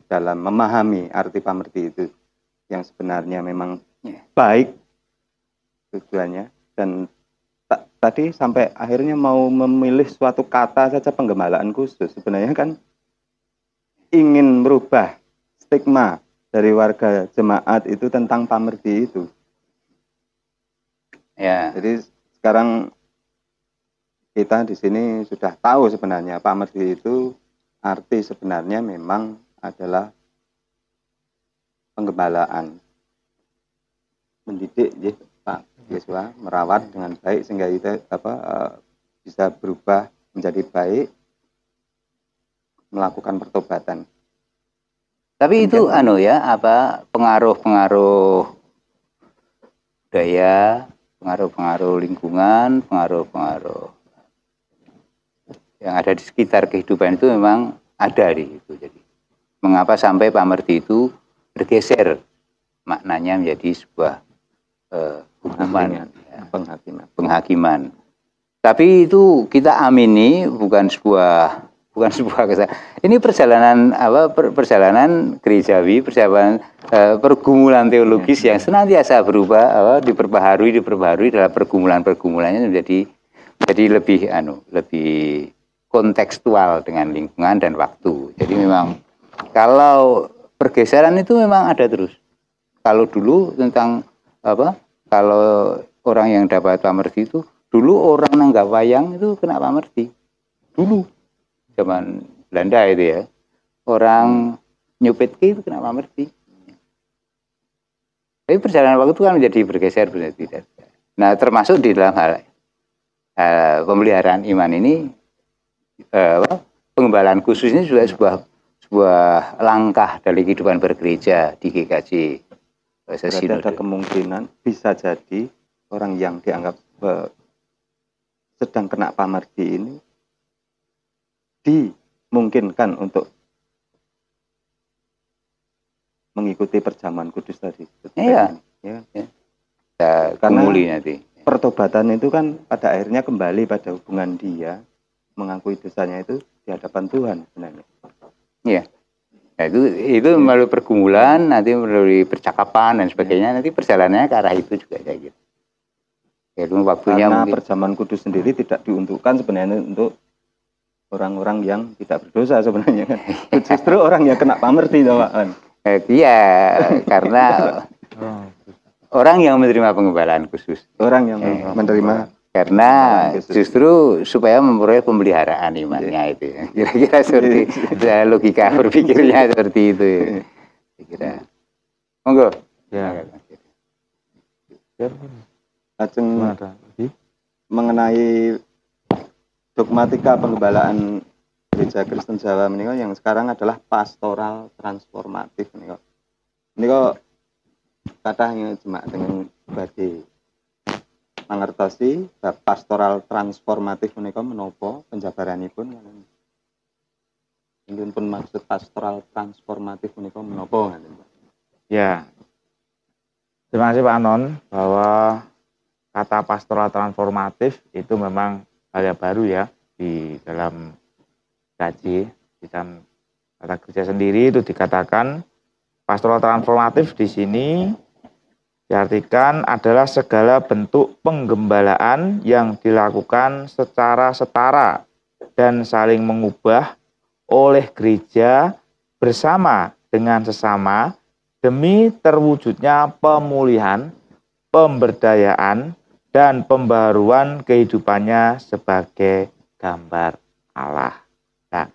dalam memahami arti pamerdi itu, yang sebenarnya memang baik tujuannya. Dan tadi sampai akhirnya mau memilih suatu kata saja, penggembalaan khusus, sebenarnya kan ingin merubah stigma dari warga jemaat itu tentang pamerdi itu. Ya. Jadi sekarang kita di sini sudah tahu sebenarnya pamerdi itu arti sebenarnya memang adalah penggembalaan, mendidik ya Pak Yeswa, merawat dengan baik sehingga kita bisa berubah menjadi baik, melakukan pertobatan. Tapi itu pengaruh-pengaruh budaya, pengaruh-pengaruh lingkungan, pengaruh-pengaruh yang ada di sekitar kehidupan itu memang ada di itu. Jadi mengapa sampai pamerdi itu bergeser maknanya menjadi sebuah hukuman, penghakiman. Tapi itu kita amini bukan sebuah kesalahan. Ini perjalanan gerejawi, pergumulan teologis yang senantiasa berubah, diperbaharui dalam pergumulannya menjadi lebih kontekstual dengan lingkungan dan waktu. Jadi memang kalau pergeseran itu memang ada terus. Kalau dulu tentang kalau orang yang dapat pamerdi itu, dulu orang nanggap wayang itu kena pamerdi. Dulu zaman Belanda itu ya, orang nyupit itu kena pamerdi. Tapi perjalanan waktu itu kan menjadi bergeser, tidak. Nah, termasuk di dalam hal pemeliharaan iman ini, penggembalaan khusus ini juga sebuah langkah dari kehidupan bergereja di GKJ. Berarti ada kemungkinan bisa jadi orang yang dianggap sedang kena pamerdi ini dimungkinkan untuk mengikuti perjamuan kudus tadi. Iya. Karena nanti pertobatan itu kan pada akhirnya kembali pada hubungan dia mengakui dosanya itu di hadapan Tuhan sebenarnya. Iya. Nah, itu melalui pergumulan, nanti melalui percakapan dan sebagainya, nanti perjalanannya ke arah itu juga kayak gitu. Ya, waktunya karena mungkin. Perjamuan kudus sendiri tidak diuntukkan sebenarnya untuk orang-orang yang tidak berdosa sebenarnya kan. Justru orang yang kena pamerdi Pak. Iya, karena orang yang menerima penggembalaan khusus. Orang yang menerima, karena justru supaya memperoleh pemeliharaan imannya itu ya. Kira-kira seperti logika berpikirnya seperti itu ya. Kira. Monggo. Ya. Ajeng mengenai dogmatika penggembalaan Gereja Kristen Jawa menika yang sekarang adalah pastoral transformatif menika. Menika kathah jemaat dengan badhe mangertosi pastoral transformatif menika menapa penjabaranipun. Inggih pun maksud pastoral transformatif menika menapa ngaten. Ya. Terima kasih Pak Anon bahwa kata pastoral transformatif itu memang hal yang baru ya di dalam kaji, di dalam kata kerja sendiri itu dikatakan pastoral transformatif di sini diartikan adalah segala bentuk penggembalaan yang dilakukan secara setara dan saling mengubah oleh gereja bersama dengan sesama demi terwujudnya pemulihan, pemberdayaan, dan pembaruan kehidupannya sebagai gambar Allah. Nah,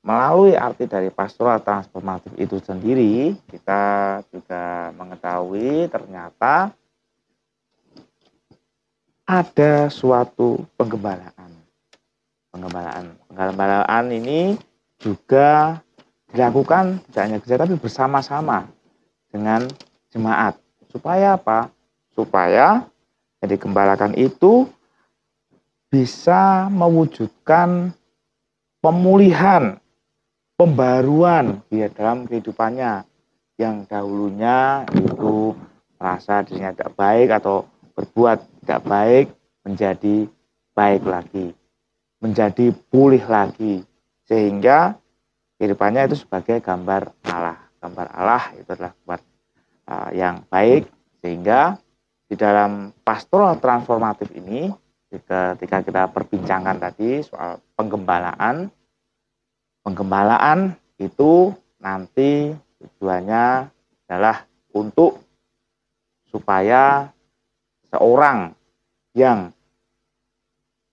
melalui arti dari pastoral transformatif itu sendiri, kita juga mengetahui ternyata ada suatu penggembalaan. Penggembalaan ini juga dilakukan tidak hanya gereja tapi bersama-sama dengan jemaat. Supaya apa? supaya yang digembalakan itu bisa mewujudkan pemulihan, pembaruan di dalam kehidupannya yang dahulunya itu merasa dirinya tidak baik atau berbuat tidak baik menjadi baik lagi, menjadi pulih lagi, sehingga kehidupannya itu sebagai gambar Allah. Gambar Allah itu adalah gambar yang baik, sehingga di dalam pastoral transformatif ini ketika kita perbincangkan tadi soal penggembalaan itu nanti tujuannya adalah untuk supaya seorang yang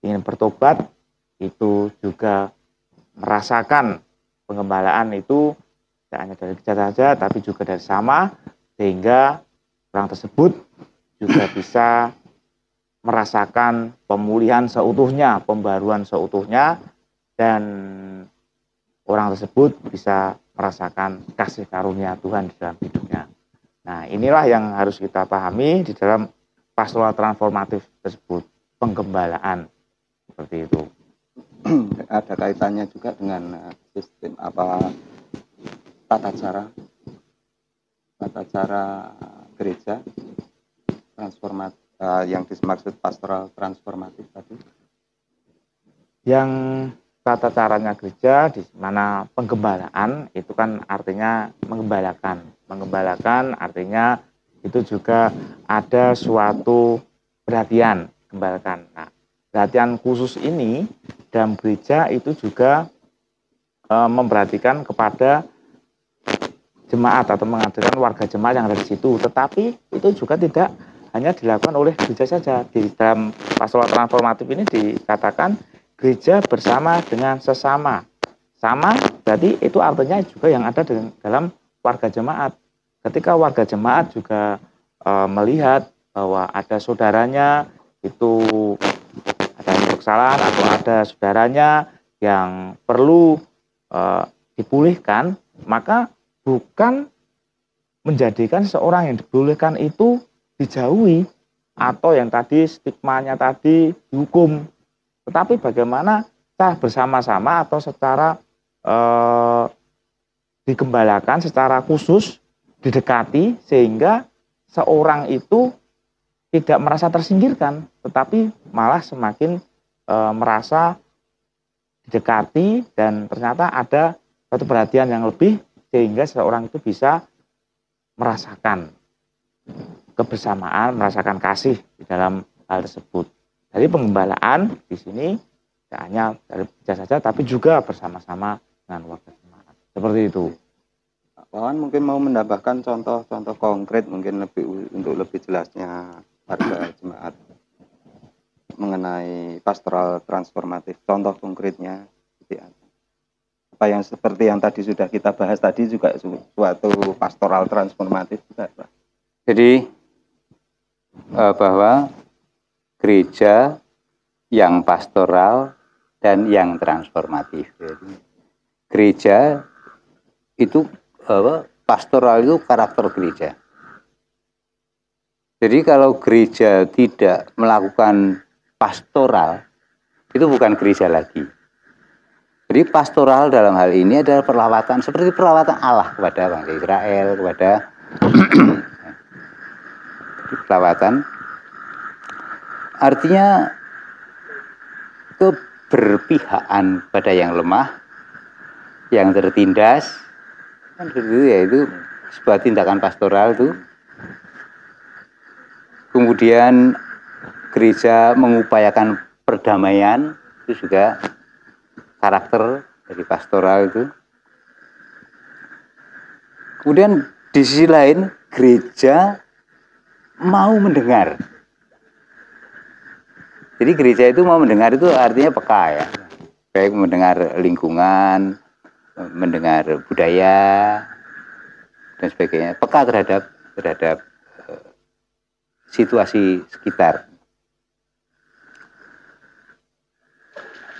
ingin bertobat itu juga merasakan penggembalaan itu tidak hanya dari gereja saja, tapi juga dari sama, sehingga orang tersebut juga bisa merasakan pemulihan seutuhnya, pembaruan seutuhnya, dan orang tersebut bisa merasakan kasih karunia Tuhan di dalam hidupnya. Nah, inilah yang harus kita pahami di dalam pastoral transformatif tersebut, penggembalaan seperti itu. Ada kaitannya juga dengan sistem tata cara gereja transformatif yang dimaksud pastoral transformatif tadi. Yang tata caranya gereja di mana penggembalaan itu kan artinya menggembalakan. Menggembalakan artinya itu juga ada suatu perhatian, gembalakan. Nah, perhatian khusus ini dalam gereja itu juga memperhatikan kepada jemaat atau menghadirkan warga jemaat yang ada di situ. Tetapi itu juga tidak hanya dilakukan oleh gereja saja. Di dalam pastoral transformatif ini dikatakan gereja bersama dengan sesama. Sama berarti itu artinya juga yang ada dalam warga jemaat. Ketika warga jemaat juga melihat bahwa ada saudaranya itu ada kesalahan atau ada saudaranya yang perlu dipulihkan, maka bukan menjadikan seorang yang dipulihkan itu dijauhi atau yang tadi stigmanya tadi dihukum, tetapi bagaimana kita bersama-sama atau secara digembalakan secara khusus, didekati sehingga seorang itu tidak merasa tersingkirkan, tetapi malah semakin merasa didekati dan ternyata ada satu perhatian yang lebih sehingga seorang itu bisa merasakan kebersamaan, merasakan kasih di dalam hal tersebut. Jadi penggembalaan di sini tidak hanya dari gereja saja, tapi juga bersama-sama dengan warga jemaat. Seperti itu. Pak Wawan mungkin mau menambahkan contoh-contoh konkret mungkin untuk lebih jelasnya warga jemaat mengenai pastoral transformatif. Contoh konkretnya apa yang seperti yang tadi sudah kita bahas tadi juga suatu pastoral transformatif juga, Pak. Jadi bahwa gereja yang pastoral dan yang transformatif. Jadi, gereja itu pastoral itu karakter gereja. Jadi kalau gereja tidak melakukan pastoral, itu bukan gereja lagi. Jadi pastoral dalam hal ini adalah perlawatan, seperti perlawatan Allah kepada bangsa Israel, kepada perlawatan. Artinya keberpihakan pada yang lemah, yang tertindas, kan itu yaitu sebuah tindakan pastoral itu. Kemudian gereja mengupayakan perdamaian, itu juga karakter dari pastoral itu. Kemudian di sisi lain gereja mau mendengar. Jadi gereja itu mau mendengar itu artinya peka ya. Baik mendengar lingkungan, mendengar budaya dan sebagainya. Peka terhadap situasi sekitar.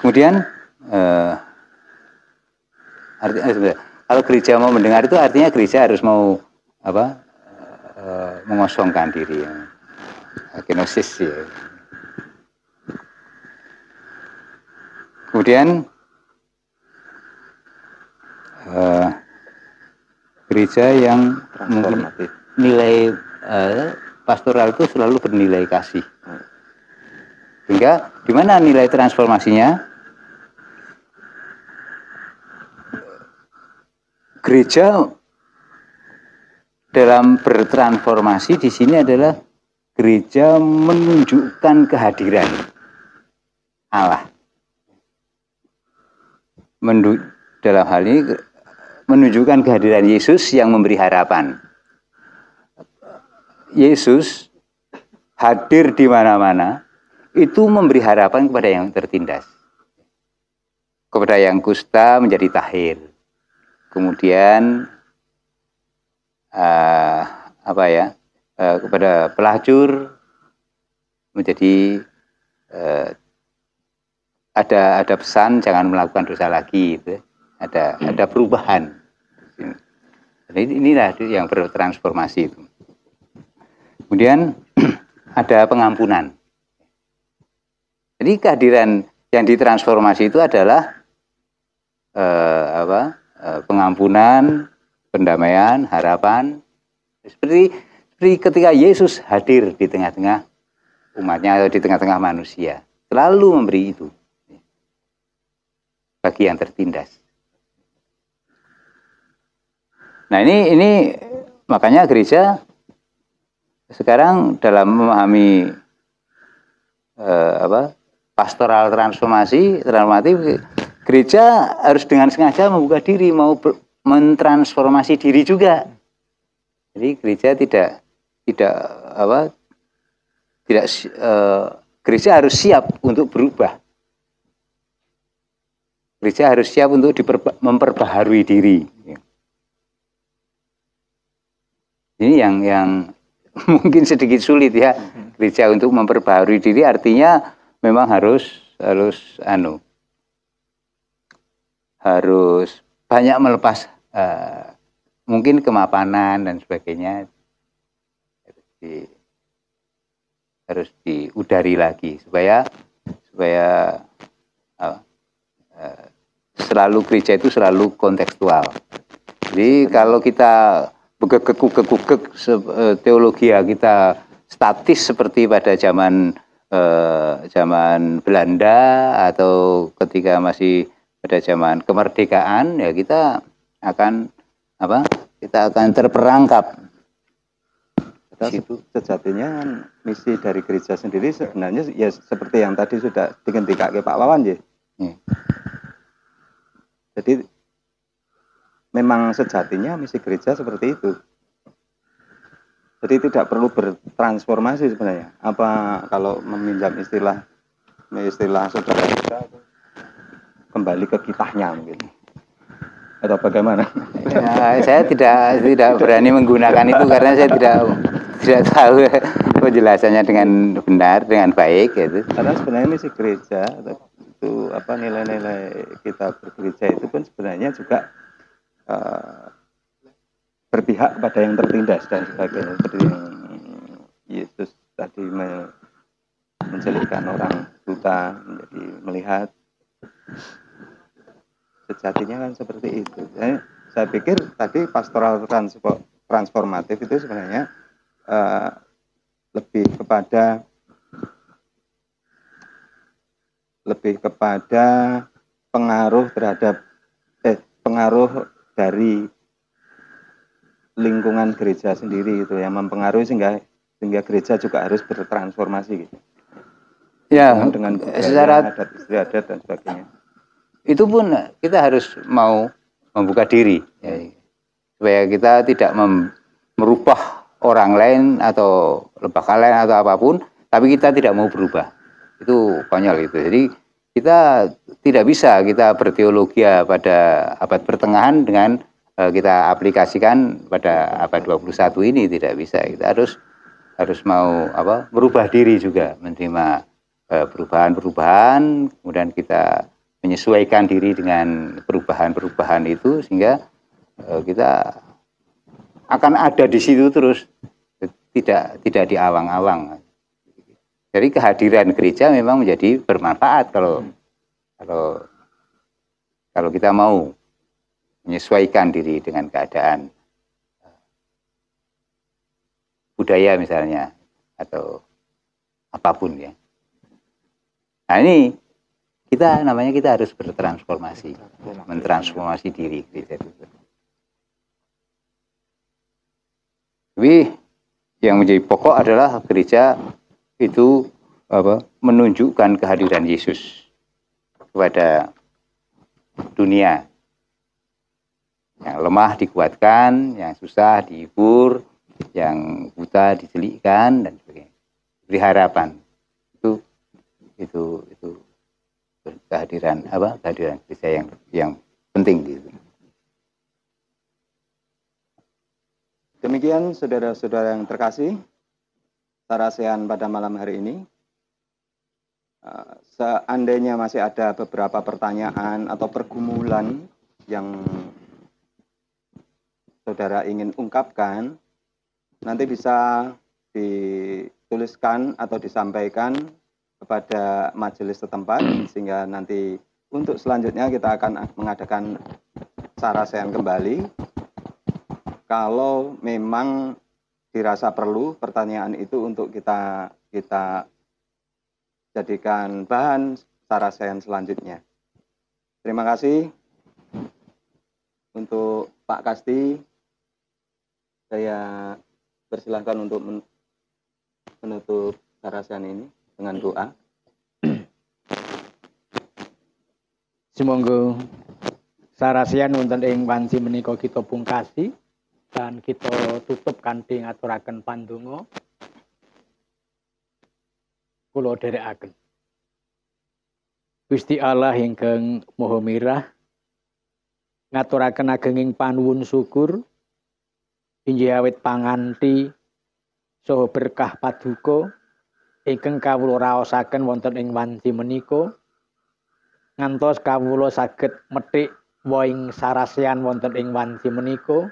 Kemudian artinya kalau gereja mau mendengar itu artinya gereja harus mau mengosongkan diri. Kenosis ya. Kemudian gereja yang mungkin nilai pastoral itu selalu bernilai kasih. Sehingga di mana nilai transformasinya? Gereja dalam bertransformasi di sini adalah gereja menunjukkan kehadiran Allah. Dalam hal ini menunjukkan kehadiran Yesus yang memberi harapan. Yesus hadir di mana-mana, itu memberi harapan kepada yang tertindas. Kepada yang kusta menjadi tahir. Kemudian kepada pelacur menjadi ada pesan jangan melakukan dosa lagi, gitu. Ada perubahan. Jadi inilah yang bertransformasi itu. Kemudian ada pengampunan. Jadi kehadiran yang ditransformasi itu adalah pengampunan, pendamaian, harapan. Seperti ketika Yesus hadir di tengah-tengah umatnya atau di tengah-tengah manusia, selalu memberi itu bagi yang tertindas. Nah ini makanya gereja sekarang dalam memahami pastoral transformatif, gereja harus dengan sengaja membuka diri, mau mentransformasi diri juga. Jadi gereja gereja harus siap untuk berubah. Gereja harus siap untuk memperbaharui diri. Ini yang mungkin sedikit sulit ya, gereja untuk memperbaharui diri, artinya memang harus banyak melepas mungkin kemapanan dan sebagainya, harus diudari lagi supaya selalu gereja itu selalu kontekstual. Jadi kalau kita begegek teologi kita statis seperti pada zaman Belanda atau ketika masih pada zaman kemerdekaan, ya kita akan terperangkap. Sejatinya misi dari gereja sendiri sebenarnya ya seperti yang tadi sudah dihentikan Pak Wawan ya. Jadi memang sejatinya misi gereja seperti itu. Jadi tidak perlu bertransformasi sebenarnya. Apa kalau meminjam istilah saudara kita, kembali ke kitahnya mungkin. Atau bagaimana? Ya, saya tidak berani menggunakan itu karena saya tidak tahu penjelasannya dengan benar, dengan baik gitu. Karena sebenarnya misi gereja itu nilai-nilai kita bergereja itu pun sebenarnya juga berpihak kepada yang tertindas dan sebagainya, seperti yang Yesus tadi menjadikan orang buta menjadi melihat. Sejatinya kan seperti itu. Saya pikir tadi pastoral transformatif itu sebenarnya lebih kepada pengaruh dari lingkungan gereja sendiri itu yang mempengaruhi sehingga gereja juga harus bertransformasi gitu. Ya, dengan secara adat istiadat dan sebagainya. Itu pun kita harus mau membuka diri, ya, supaya kita tidak merubah orang lain atau lembaga lain atau apapun, tapi kita tidak mau berubah. Itu konyol itu. Jadi kita tidak bisa kita berteologi pada abad pertengahan dengan kita aplikasikan pada abad 21 ini, tidak bisa. Kita harus mau merubah diri juga, menerima perubahan-perubahan, kemudian kita menyesuaikan diri dengan perubahan-perubahan itu sehingga kita akan ada di situ terus, tidak diawang-awang. Jadi kehadiran gereja memang menjadi bermanfaat kalau kita mau menyesuaikan diri dengan keadaan budaya misalnya atau apapun ya. Nah ini kita harus bertransformasi, mentransformasi diri gereja itu. Tapi yang menjadi pokok adalah gereja itu menunjukkan kehadiran Yesus kepada dunia. Yang lemah dikuatkan, yang susah dihibur, yang buta dicelikkan dan sebagainya. Beri harapan. Itu kehadiran gereja yang penting gitu. Demikian saudara-saudara yang terkasih, sarasehan pada malam hari ini. Seandainya masih ada beberapa pertanyaan atau pergumulan yang saudara ingin ungkapkan, nanti bisa dituliskan atau disampaikan kepada majelis setempat, sehingga nanti untuk selanjutnya kita akan mengadakan sarasehan kembali. Kalau memang dirasa perlu pertanyaan itu untuk kita jadikan bahan sarasehan selanjutnya. Terima kasih. Untuk Pak Kasti, saya persilahkan untuk menutup sarasehan ini dengan doa. Semoga sarasehan wonten ing wanci menika kita pungkasi dan kita tutup kanthi ngaturaken pandonga. Kula dherekaken. Gusti Allah ingkang Maha Mirah, ngaturaken agenging panuwun syukur inggih awit panganti saha berkah paduka ingkang kawula raosaken wonten ing wanci menika ngantos kawula saged methik woing sarasehan wonten ing wanci menika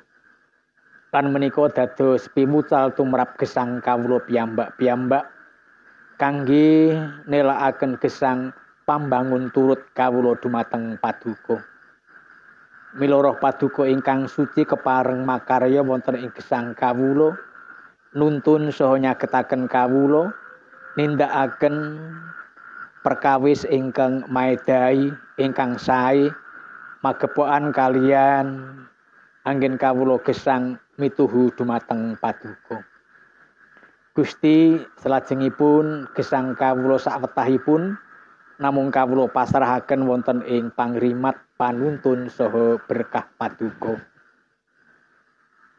lan menika dados piwucal tumrap gesang kawula piyambak-piyambak kangge nelakaken gesang pambangun turut kawula dumateng paduka. Mila Roh Paduka ingkang suci kepareng makarya wonten ing gesang kawula nuntun saha nyagetaken kawula nindakaken perkawis ingkang maedhai ingkang sae magepokan kalian anggen kawula gesang mituhu dumateng paduka. Gusti salajengipun gesang kawula sawetahipun namung kawula pasrahaken wonten ing pangrimat panuntun saha berkah paduka.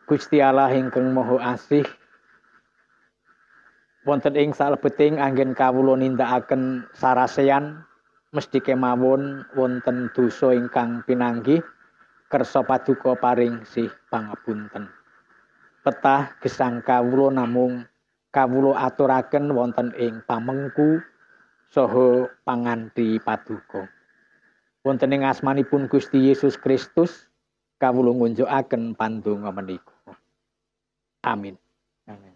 Gusti Allah ingkang Maha Asih, wonten ing salebeting anggen kawula nindakaken sarasehan mesti kemawon wonten dosa ingkang pinanggih kersa paduka paring sih pangapunten. Petah gesang kawula namung kawula aturaken wonten ing pamengku saha panganti paduka. Wonten ing asmanipun Gusti Yesus Kristus kawula ngunjukaken pandonga menika. Amin. Amin.